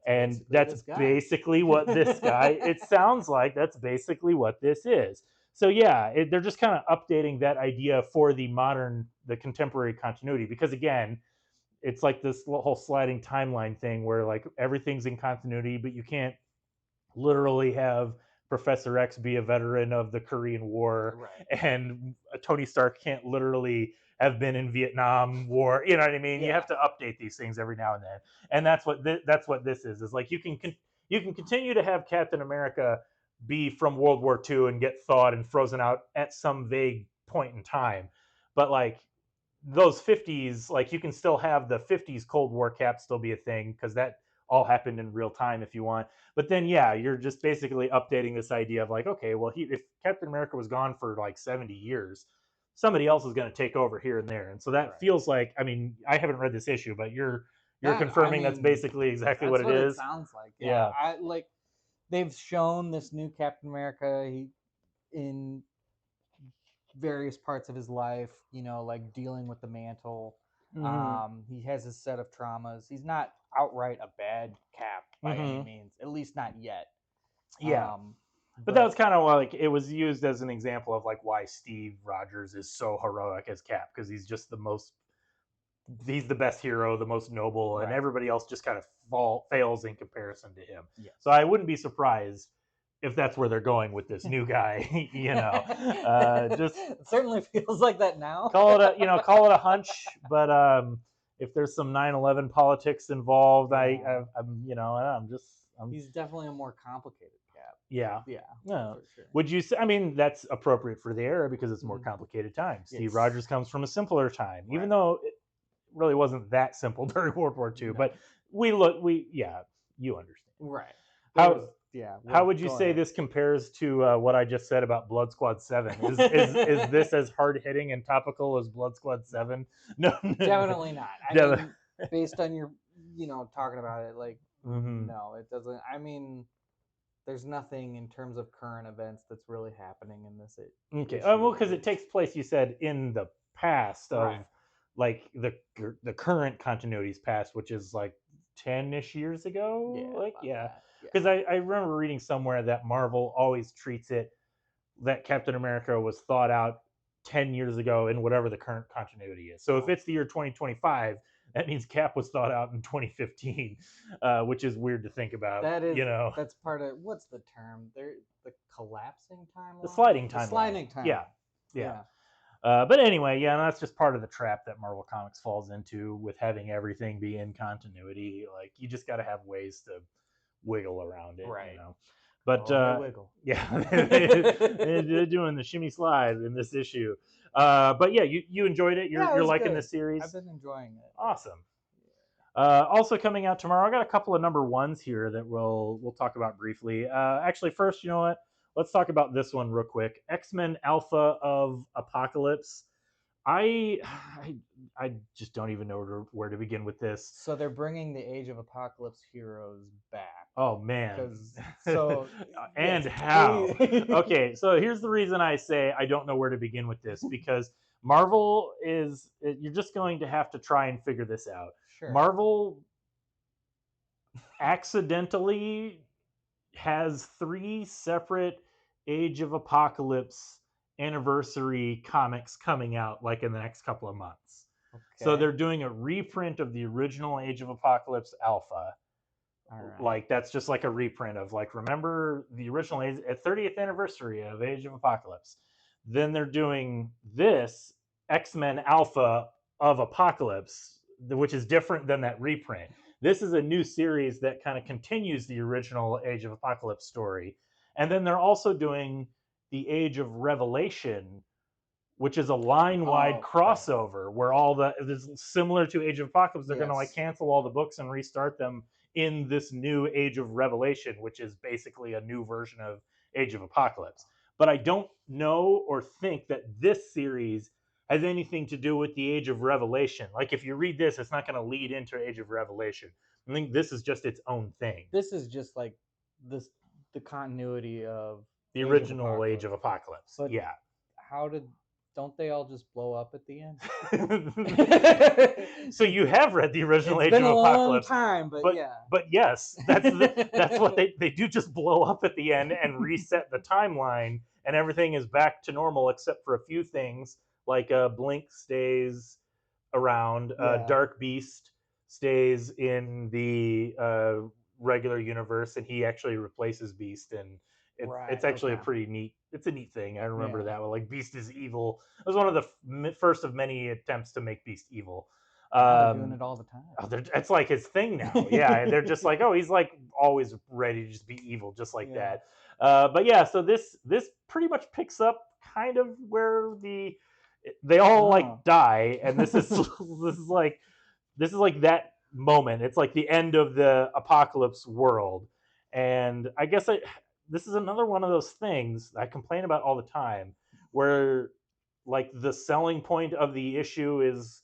That's basically what this guy, it sounds like that's basically what this is. So yeah, they're just kind of updating that idea for the contemporary continuity, because again, it's like this whole sliding timeline thing where like everything's in continuity, but you can't literally have Professor X be a veteran of the Korean War, right, and Tony Stark can't literally have been in Vietnam War. You know what I mean? Yeah. You have to update these things every now and then, and that's what this is. Is like you can continue to have Captain America be from World War II and get thawed and frozen out at some vague point in time, but like those 50s, like you can still have the 50s Cold War Cap still be a thing, because that all happened in real time if you want. But then yeah, you're just basically updating this idea of like, okay, well, if Captain America was gone for like 70 years, somebody else is going to take over here and there. And so that feels like, I mean, I haven't read this issue, but you're confirming that's basically exactly what it is. It sounds like. Yeah. I like, they've shown this new Captain America in various parts of his life, you know, like dealing with the mantle. He has his set of traumas. He's not outright a bad Cap by any means, at least not yet. Yeah. But that was kind of like, it was used as an example of like why Steve Rogers is so heroic as Cap, because he's just he's the best hero, the most noble, and everybody else just kind of fails in comparison to him. Yes. So I wouldn't be surprised if that's where they're going with this new guy. You know, just it certainly feels like that now. call it a hunch, but if there's some 9/11 politics involved, he's definitely a more complicated Cap. Yeah. No, for sure. Would you say? I mean, that's appropriate for the era because it's a more complicated time. Steve Rogers comes from a simpler time, even though it really wasn't that simple during World War II. No. But you understand, right? How would you say this compares to what I just said about Blood Squad 7? Is this as hard hitting and topical as Blood Squad 7? No, definitely not. I mean, based on your, talking about it, like, no, it doesn't. I mean, there's nothing in terms of current events that's really happening in this. Okay. Well, because it takes place, you said, in the past of like the current continuity's past, which is like 10-ish years ago. Because I remember reading somewhere that Marvel always treats it that Captain America was thought out 10 years ago in whatever the current continuity is. So if it's the year 2025, that means Cap was thought out in 2015, which is weird to think about. That is, that's part of, what's the term? The collapsing timeline? The sliding timeline. The sliding timeline. Yeah. But anyway, yeah, that's just part of the trap that Marvel Comics falls into with having everything be in continuity. Like you just got to have ways to wiggle around it, Right. you know. But Oh, they wiggle. yeah, they're doing the shimmy slide in this issue. But yeah, you enjoyed it. Yeah, it You're was liking good. this series. I've been enjoying it. Awesome. Also coming out tomorrow, I got a couple of number ones here that we'll talk about briefly. Actually, first, you know what? Let's talk about this one real quick. X-Men Alpha of Apocalypse. I just don't even know where to begin with this. So they're bringing the Age of Apocalypse heroes back. Oh man. 'Cause- so and yes, how? please. Okay, so here's the reason I say I don't know where to begin with this, because Marvel you're just going to have to try and figure this out. Sure. Marvel accidentally has 3 separate Age of Apocalypse anniversary comics coming out like in the next couple of months. So Okay. they're doing a reprint of the original Age of Apocalypse Alpha. All right. Like that's just like a reprint of like, remember the original 30th anniversary of Age of Apocalypse. Then they're doing this X-Men Alpha of Apocalypse, which is different than that reprint. This is a new series that kind of continues the original Age of Apocalypse story. And then they're also doing the Age of Revelation, which is a line-wide okay. crossover where all the is similar to Age of Apocalypse. They're going to like Yes. cancel all the books and restart them in this new Age of Revelation, which is basically a new version of Age of Apocalypse. But I don't know or think that this series has anything to do with the Age of Revelation. Like if you read this, it's not going to lead into Age of Revelation. I think this is just its own thing. This is just like the continuity of The Age of original Age of Apocalypse. Apocalypse. But Yeah. don't they all just blow up at the end? So you have read the original It's Age been of a Apocalypse. long time, but yeah. But yes, that's what they do, just blow up at the end and reset the timeline, and everything is back to normal except for a few things like Blink stays around, Yeah. Dark Beast stays in the regular universe, and he actually replaces Beast, and it's actually a pretty neat. It's a neat thing. I remember that one. Like Beast is evil. It was one of the first of many attempts to make Beast evil. They're doing it all the time. It's like his thing now. Yeah, they're just like, oh, he's like always ready to just be evil, just like that. But yeah, so this pretty much picks up kind of where they all like die, and this is this is like that moment. It's like the end of the apocalypse world, and I guess this is another one of those things I complain about all the time, where like the selling point of the issue is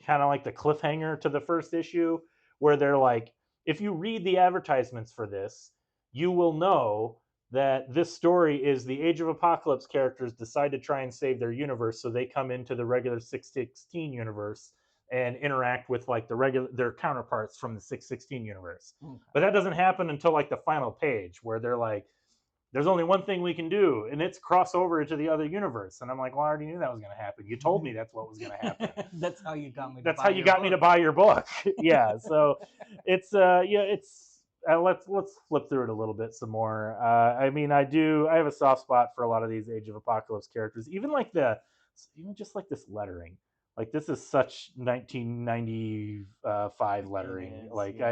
kind of like the cliffhanger to the first issue, where they're like, if you read the advertisements for this, you will know that this story is the Age of Apocalypse characters decide to try and save their universe, so they come into the regular 616 universe and interact with like their counterparts from the 616 universe. Okay. But that doesn't happen until like the final page, where they're like, there's only one thing we can do, and it's cross over into the other universe. And I'm like, well, I already knew that was going to happen. You told me that's what was going to happen. That's how you got me. That's how you got me to buy your book. Yeah. So it's let's flip through it a little bit some more. I mean, I have a soft spot for a lot of these Age of Apocalypse characters, even just like this lettering. Like this is such 1995 lettering. It is, Like yeah.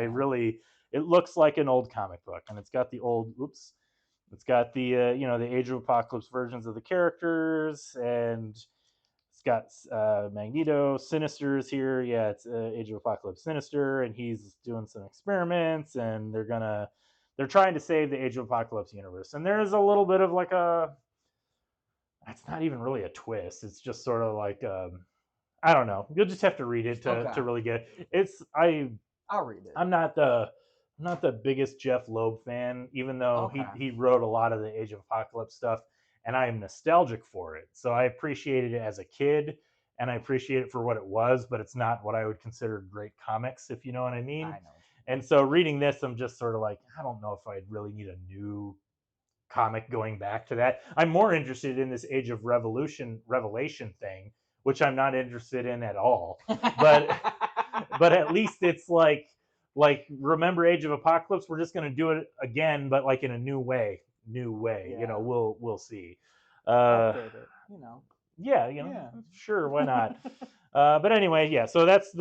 it looks like an old comic book, and it's got the it's got the the Age of Apocalypse versions of the characters, and it's got Magneto, Sinister's here. Yeah, it's Age of Apocalypse Sinister, and he's doing some experiments, and they're trying to save the Age of Apocalypse universe. And there's a little bit of like it's not even really a twist. It's just sort of like I don't know. You'll just have to read it to really get it. I'll read it. I'm not the biggest Jeff Loeb fan, even though he wrote a lot of the Age of Apocalypse stuff, and I am nostalgic for it. So I appreciated it as a kid, and I appreciate it for what it was, but it's not what I would consider great comics, if you know what I mean. I know. And so reading this, I'm just sort of like, I don't know if I'd really need a new comic going back to that. I'm more interested in this Age of Revelation thing, which I'm not interested in at all. But at least it's like remember Age of Apocalypse? We're just going to do it again, but like in a new way. Yeah. We'll see. Update it, Yeah, Yeah. sure, why not? But anyway, yeah. So that's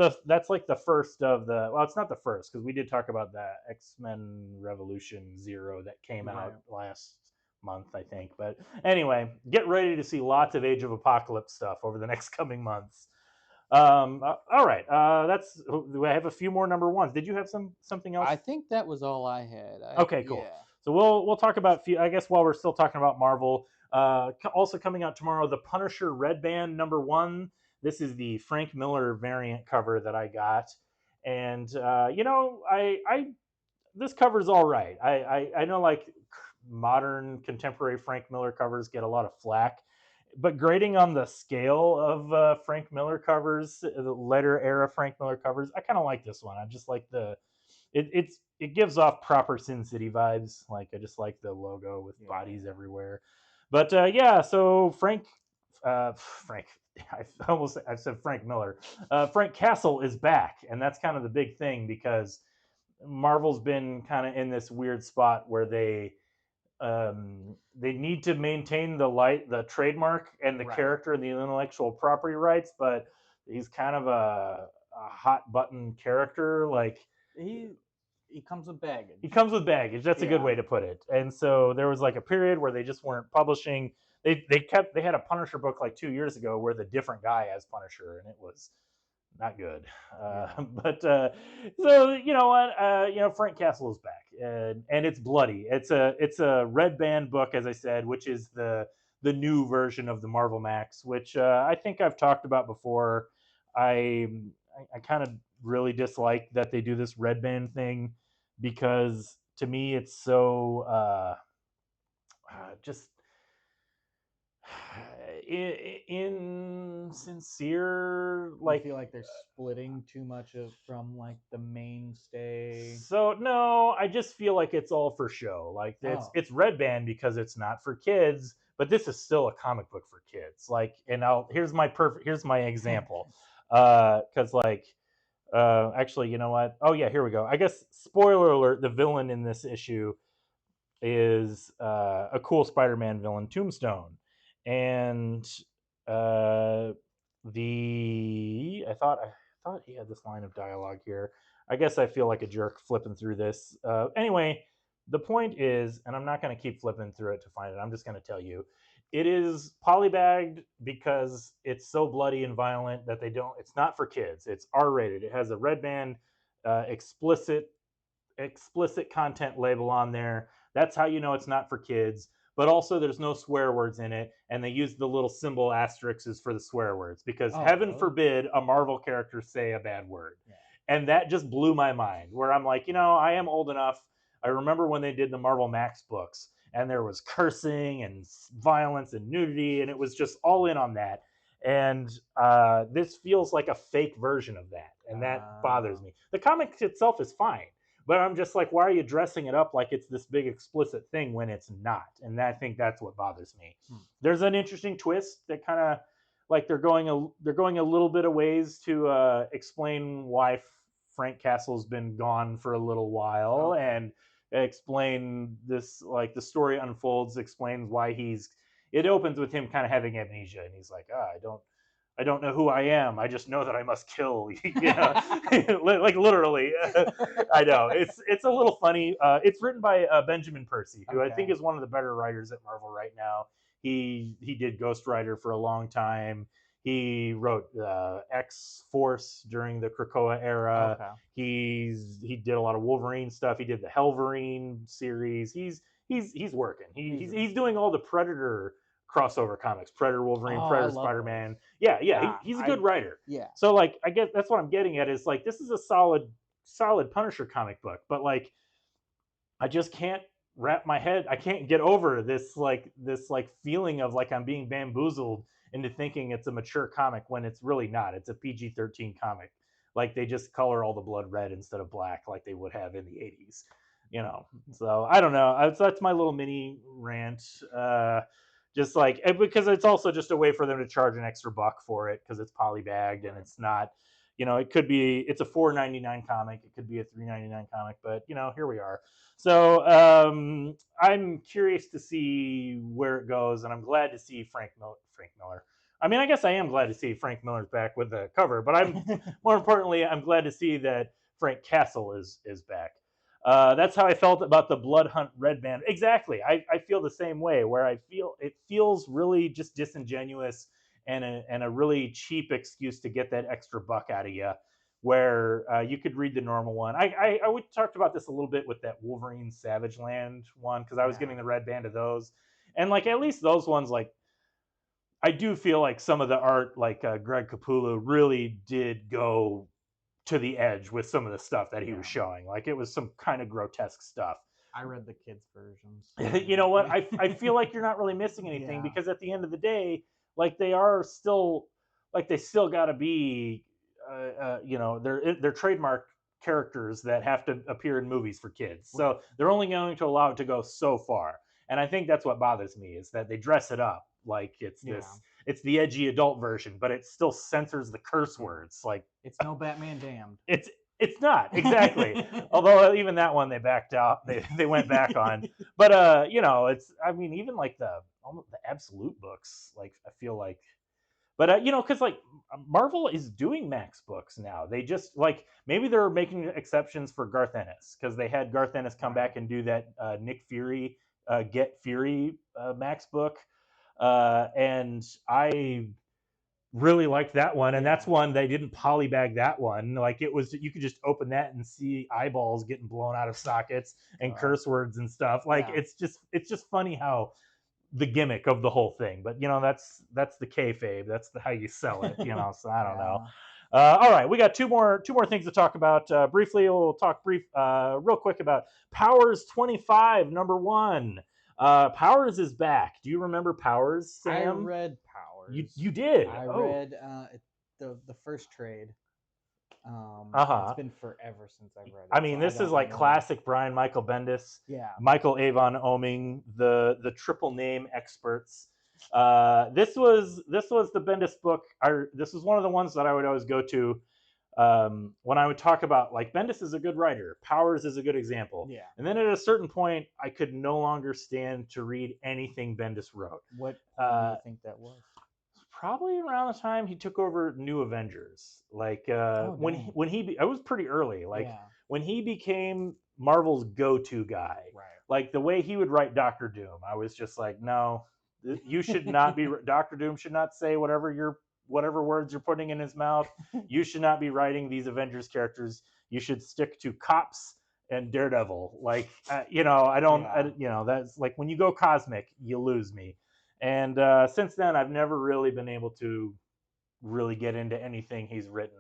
like the first of the. Well, it's not the first because we did talk about that X-Men Revolution Zero that came out last month, I think. But anyway, get ready to see lots of Age of Apocalypse stuff over the next coming months. All right. That's. I have a few more number ones. Did you have something else? I think that was all I had. Okay, cool. Yeah. So we'll talk about few. I guess while we're still talking about Marvel, also coming out tomorrow, the Punisher Red Band #1. This is the Frank Miller variant cover that I got, and I this cover's all right. I know like modern contemporary Frank Miller covers get a lot of flack, but grading on the scale of Frank Miller covers, the later era Frank Miller covers, I kind of like this one. I just like it gives off proper Sin City vibes. Like I just like the logo with bodies everywhere. But yeah, so Frank, I said Frank Miller. Frank Castle is back, and that's kind of the big thing because Marvel's been kind of in this weird spot where they need to maintain the trademark and the character and the intellectual property rights, but he's kind of a hot button character. Like he comes with baggage. He comes with baggage. That's a good way to put it. And so there was like a period where they just weren't publishing. They had a Punisher book like 2 years ago where the different guy as Punisher, and it was not good. But so you know what? Frank Castle is back, and it's bloody. It's a red band book, as I said, which is the new version of the Marvel Max, which I think I've talked about before. I kind of really dislike that they do this red band thing because to me it's so just insincere. Like, I feel like they're splitting too much from like the mainstay. So no, I just feel like it's all for show. Like it's red band because it's not for kids, but this is still a comic book for kids. Like, and here's my example, because actually, you know what? Oh yeah, here we go. I guess spoiler alert: the villain in this issue is a cool Spider-Man villain, Tombstone, and I thought he had this line of dialogue here. I guess I feel like a jerk flipping through this. Anyway, the point is, and I'm not going to keep flipping through it to find it. I'm just going to tell you, it is polybagged because it's so bloody and violent that it's not for kids. It's R-rated. It has a red band, explicit content label on there. That's how you know it's not for kids. But also, there's no swear words in it, and they use the little symbol asterisks for the swear words because heaven forbid a Marvel character say a bad word. Yeah. And that just blew my mind. Where I'm like, I am old enough. I remember when they did the Marvel Max books, and there was cursing and violence and nudity, and it was just all in on that. And this feels like a fake version of that, and that bothers me. The comic itself is fine. But I'm just like, why are you dressing it up like it's this big explicit thing when it's not? And I think that's what bothers me. There's an interesting twist that kind of like they're going a little bit of ways to explain why Frank Castle's been gone for a little while and explain this, like the story unfolds, explains why it opens with him kind of having amnesia and he's like, I don't know who I am. I just know that I must kill. Like literally. I know it's a little funny. It's written by Benjamin Percy, who I think is one of the better writers at Marvel right now. He did Ghost Rider for a long time. He wrote X-Force during the Krakoa era. Okay. He did a lot of Wolverine stuff. He did the Helverine series. He's working. He's doing all the Predator crossover comics, Predator Wolverine, Predator Spider-Man. Yeah, he's a good writer. Yeah. So like I guess that's what I'm getting at is like this is a solid Punisher comic book, but like I just can't wrap my head. I can't get over this feeling of like I'm being bamboozled into thinking it's a mature comic when it's really not. It's a PG-13 comic. Like they just color all the blood red instead of black like they would have in the 80s. So I don't know. That's my little mini rant. Just like because it's also just a way for them to charge an extra buck for it because it's polybagged and it's not, it's a $4.99 comic, it could be a $3.99 comic, but here we are. So I'm curious to see where it goes, and I'm glad to see Frank Miller. I mean, I guess I am glad to see Frank Miller's back with the cover, but I'm more importantly, I'm glad to see that Frank Castle is back. That's how I felt about the Blood Hunt Red Band. Exactly, I feel the same way. Where I feel it feels really just disingenuous and a really cheap excuse to get that extra buck out of you. Where you could read the normal one. We talked about this a little bit with that Wolverine Savage Land one because I was getting the red band of those, and like at least those ones like I do feel like some of the art, like Greg Capullo, really did go to the edge with some of the stuff that he was showing. Like it was some kind of grotesque stuff. I read the kids' versions. You know what? I feel like you're not really missing anything because at the end of the day, like they are still, like they still got to be, you know, they're trademark characters that have to appear in movies for kids. So they're only going to allow it to go so far. And I think that's what bothers me is that they dress it up like it's it's the edgy adult version, but it still censors the curse words. Like it's no Batman Damned. It's not exactly. Although even that one they backed out. They went back on. But you know, it's I mean even like the Absolute books. Like I feel like, but you know, because like Marvel is doing Max books now. They just like maybe they're making exceptions for Garth Ennis because they had Garth Ennis come back and do that Nick Fury Get Fury Max book, and I really liked that one, and that's one they didn't polybag that one. Like it was, you could just open that and see eyeballs getting blown out of sockets and curse words and stuff. Like it's just funny how the gimmick of the whole thing. But you know, that's the kayfabe. That's how you sell it. You know, so I don't know. All right, we got two more things to talk about. Briefly, we'll talk real quick about Powers 25 #1. Powers is back. Do you remember Powers, Sam? I read Powers. You did. I read the first trade. It's been forever since I've read it. I mean, this is like classic Brian Michael Bendis. Yeah. Michael Avon Oeming, the triple name experts. This was the Bendis book. This was one of the ones that I would always go to when I would talk about like Bendis is a good writer. Powers is a good example. Yeah. And then at a certain point, I could no longer stand to read anything Bendis wrote. What do you think that was? Probably around the time he took over New Avengers. Like when he I was pretty early. Like when he became Marvel's go-to guy. Right. Like the way he would write Doctor Doom, I was just like, no, you should not be. Doctor Doom should not say whatever words you're putting in his mouth. You should not be writing these Avengers characters. You should stick to cops and Daredevil. Like you know, you know, that's like when you go cosmic, you lose me. And since then, I've never really been able to really get into anything he's written.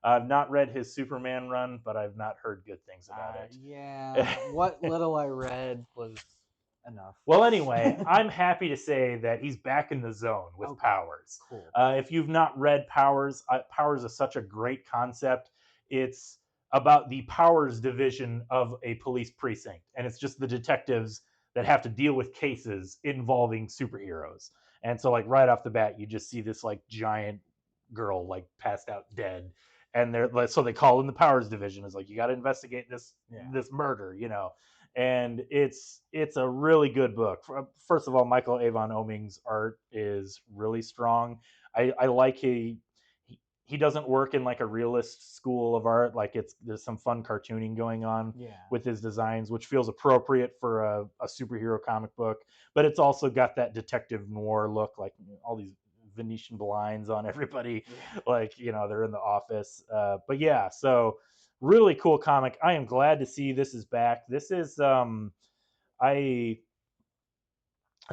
I've not read his Superman run, but I've not heard good things about it. Yeah, what little I read was enough. Well, anyway, I'm happy to say that he's back in the zone with Powers. Cool. If you've not read Powers, Powers is such a great concept. It's about the Powers division of a police precinct, and it's just the detectives that have to deal with cases involving superheroes. And so like right off the bat, you just see this like giant girl like passed out dead. And so they call in the Powers division. It's like, you got to investigate this murder, you know? And it's a really good book. First of all, Michael Avon Oeming's art is really strong. I like he doesn't work in like a realist school of art. Like there's some fun cartooning going on with his designs, which feels appropriate for a superhero comic book. But it's also got that detective noir look, like all these Venetian blinds on everybody, like you know they're in the office. But yeah, so really cool comic. I am glad to see this is back. This is I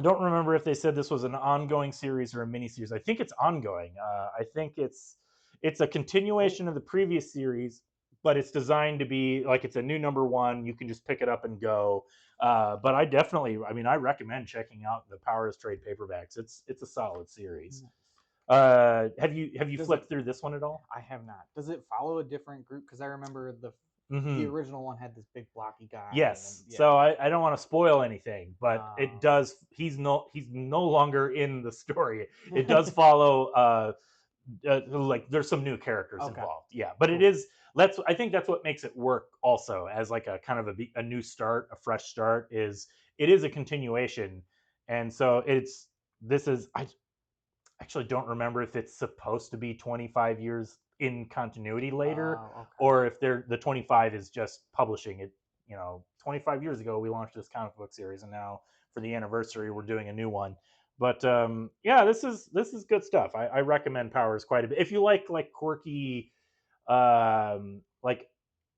don't remember if they said this was an ongoing series or a mini series. I think it's ongoing. I think it's a continuation of the previous series, but it's designed to be like it's a new #1. You can just pick it up and go. But I recommend checking out the Powers trade paperbacks. It's a solid series. Have you flipped through this one at all? I have not. Does it follow a different group? Because I remember the original one had this big blocky guy. Yes. So I don't want to spoil anything, but it does. He's no longer in the story. It does follow. Like there's some new characters involved. Yeah, but it is. I think that's what makes it work also as like a kind of a new start, a fresh start. It is a continuation, and so I actually don't remember if it's supposed to be 25 years in continuity later, Okay. or if the 25 is just publishing it. 25 years ago we launched this comic book series, and now for the anniversary we're doing a new one. But yeah, this is good stuff. I recommend Powers quite a bit if you like quirky, like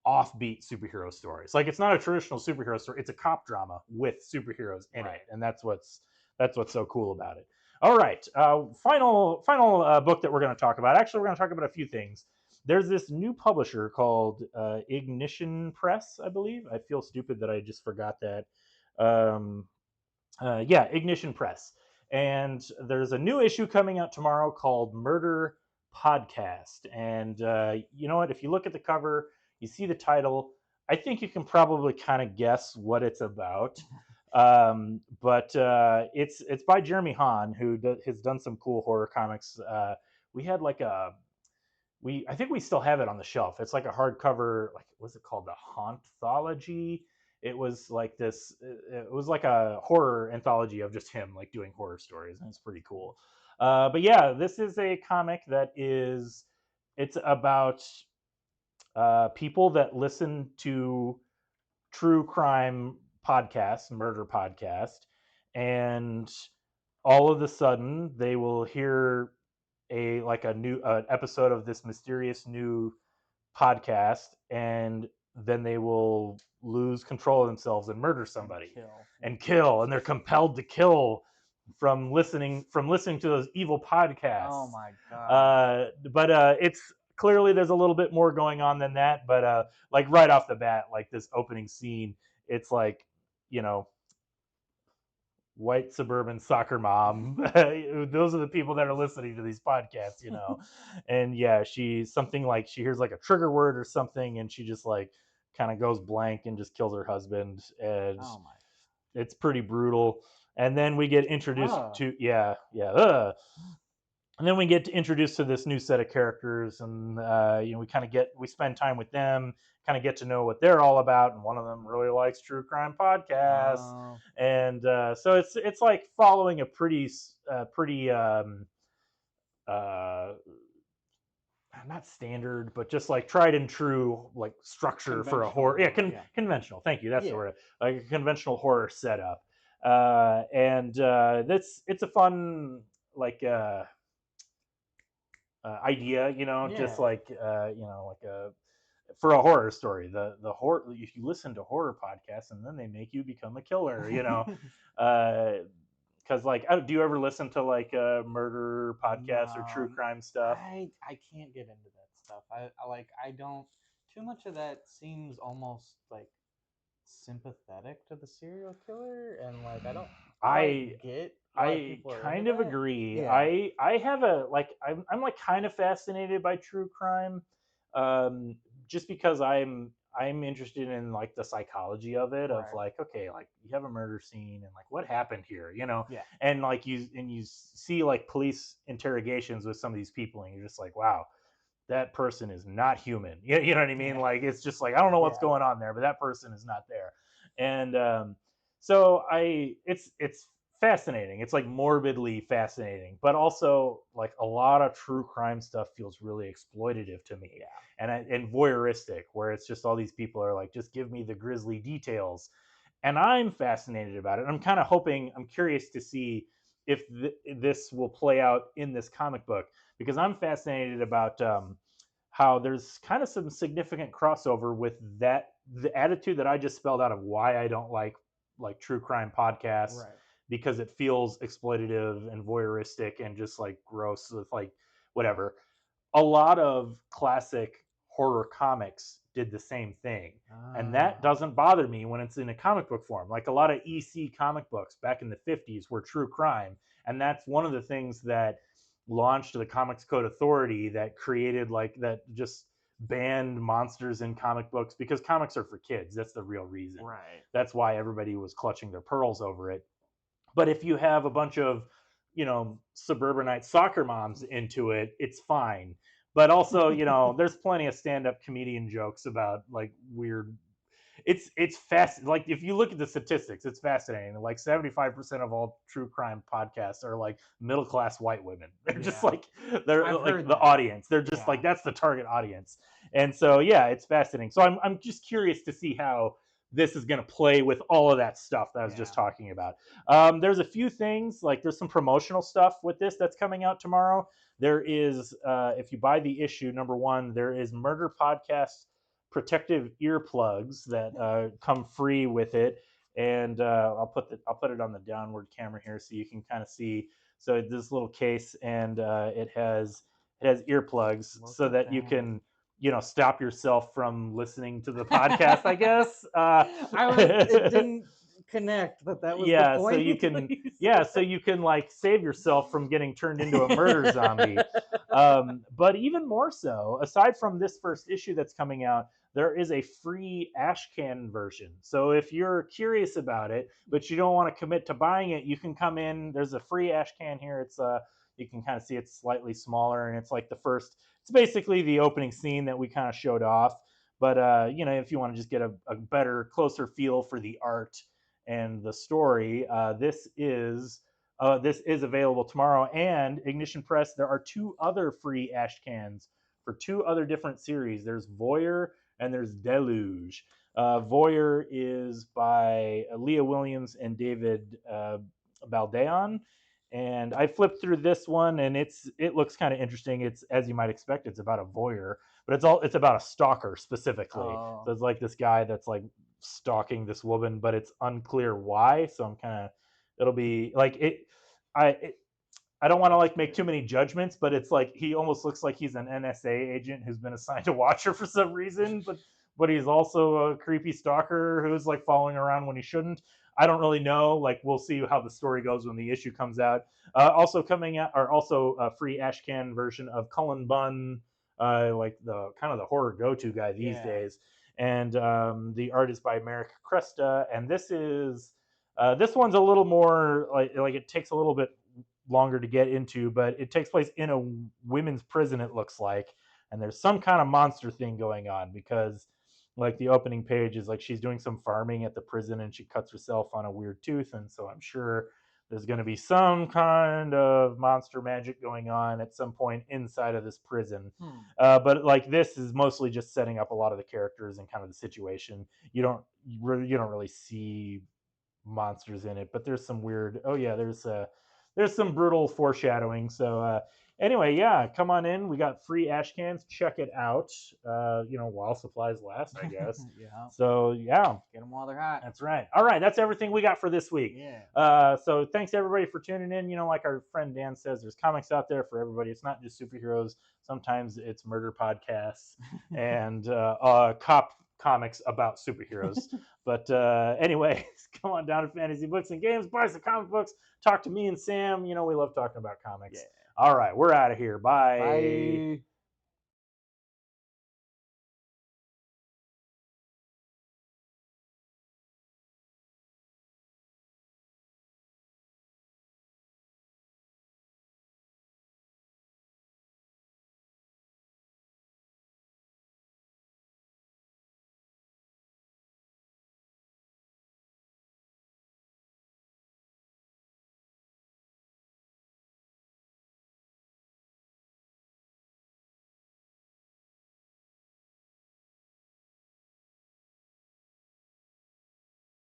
offbeat superhero stories. Like, it's not a traditional superhero story; it's a cop drama with superheroes in Right. it, and that's what's so cool about it. All right, final book that we're going to talk about. Actually, we're going to talk about a few things. There's this new publisher called Ignition Press, I believe. I feel stupid that I just forgot that. Yeah, Ignition Press. And there's a new issue coming out tomorrow called Murder Podcast. And you know what? If you look at the cover, you see the title, I think you can probably kind of guess what it's about. But it's by Jeremy Hahn, who has done some cool horror comics. We had like I think we still have it on the shelf. It's like a hardcover, like, what's it called? The Haunthology. It was like this. It was like a horror anthology of just him like doing horror stories, and it's pretty cool. But yeah, this is a comic that is. It's about people that listen to true crime podcasts, murder podcast, and all of a sudden they will hear a new episode of this mysterious new podcast, and then they will lose control of themselves and murder somebody and kill, and they're compelled to kill from listening to those evil podcasts. Oh my god. But it's clearly there's a little bit more going on than that, but like right off the bat, like this opening scene, it's like, white suburban soccer mom. Those are the people that are listening to these podcasts, And yeah, she's something like she hears like a trigger word or something, and she just like kind of goes blank and just kills her husband, and Oh my. it's pretty brutal. And then we get introduced to and then we get introduced to this new set of characters, and we spend time with them, kind of get to know what they're all about, and one of them really likes true crime podcasts, and so it's like following a pretty not standard, but just like tried and true like structure for a horror. Conventional. Thank you. That's the word. Like a conventional horror setup, and it's a fun like. Idea, just like like a for a horror story. The horror, if you listen to horror podcasts and then they make you become a killer, because like, do you ever listen to like murder podcasts or true crime stuff? I can't get into that stuff. I don't. Too much of that seems almost like sympathetic to the serial killer, and like I don't. I kind of agree. Yeah. I have a like I'm like kind of fascinated by true crime, just because I'm interested in like the psychology of it, of like, okay, like you have a murder scene and like what happened here, and like you see like police interrogations with some of these people, and you're just like, wow, that person is not human. You know what I mean? Like, it's just like, I don't know what's going on there, but that person is not there. And so it's fascinating. It's like morbidly fascinating, but also like a lot of true crime stuff feels really exploitative to me, and voyeuristic, where it's just all these people are like, just give me the grisly details, and I'm fascinated about it. I'm kind of hoping, I'm curious to see if this will play out in this comic book, because I'm fascinated about how there's kind of some significant crossover with the attitude that I just spelled out of why I don't like true crime podcasts, because it feels exploitative and voyeuristic and just like gross with like whatever. A lot of classic horror comics did the same thing, and that doesn't bother me when it's in a comic book form. Like a lot of EC comic books back in the 50s were true crime, and that's one of the things that launched the Comics Code Authority, that created like that, just banned monsters in comic books, because comics are for kids. That's the real reason. That's why everybody was clutching their pearls over it. But if you have a bunch of suburbanite soccer moms into it, it's fine. But also, there's plenty of stand-up comedian jokes about like weird. it's fast. Like if you look at the statistics, it's fascinating. Like 75% of all true crime podcasts are like middle class white women. They're just Yeah. like they're I've like heard the that. audience. They're just like Yeah. that's the target audience. And so yeah, it's fascinating. So I'm just curious to see how this is going to play with all of that stuff that I was just Yeah. talking about. There's a few things like there's some promotional stuff with this that's coming out tomorrow. There is, if you buy the issue number one, there is Murder Podcast protective earplugs that come free with it, and I'll put it on the downward camera here so you can kind of see. So this little case, and it has earplugs Look so at that you that. can stop yourself from listening to the podcast. I guess. It didn't connect that was the Yeah, so point. you can so you can like save yourself from getting turned into a murder zombie. But even more so, aside from this first issue that's coming out, there is a free ashcan version. So if you're curious about it but you don't want to commit to buying it, you can come in. There's a free ashcan here. It's you can kind of see it's slightly smaller, and it's like it's basically the opening scene that we kind of showed off. But if you want to just get a better, closer feel for the art and the story, this is available tomorrow. And Ignition Press, there are two other free ash cans for two other different series. There's Voyeur and there's Deluge. Voyeur is by Leah Williams and David Baldeon. And I flipped through this one, and it looks kind of interesting. It's, as you might expect, it's about a voyeur, but it's about a stalker specifically. Oh. So it's like this guy that's like stalking this woman, but it's unclear why. So I'm kind of it'll be like I don't want to like make too many judgments, but it's like he almost looks like he's an NSA agent who's been assigned to watch her for some reason, but he's also a creepy stalker who's like following around when he shouldn't. I don't really know. Like we'll see how the story goes when the issue comes out. Also coming out are also a free ashcan version of Cullen Bunn, like the kind of the horror go-to guy these days. And the art is by Merrick Cresta, and this one's a little more like it takes a little bit longer to get into, but it takes place in a women's prison, it looks like, and there's some kind of monster thing going on because like the opening page is like she's doing some farming at the prison and she cuts herself on a weird tooth, and so I'm sure there's going to be some kind of monster magic going on at some point inside of this prison. But like this is mostly just setting up a lot of the characters and kind of the situation. You don't really see monsters in it, but there's some weird. Oh yeah, there's some brutal foreshadowing. So anyway, yeah, come on in. We got free ash cans. Check it out. While supplies last, I guess. Yeah. So yeah, Get them while they're hot. that's right. All right, that's everything we got for this week. Yeah. So thanks everybody for tuning in. Like our friend Dan says, there's comics out there for everybody. It's not just superheroes. Sometimes it's murder podcasts and cop comics about superheroes. But anyway, come on down to Fantasy Books and Games, buy some comic books, talk to me and Sam. We love talking about comics. Yeah. All right, we're out of here. Bye. Bye.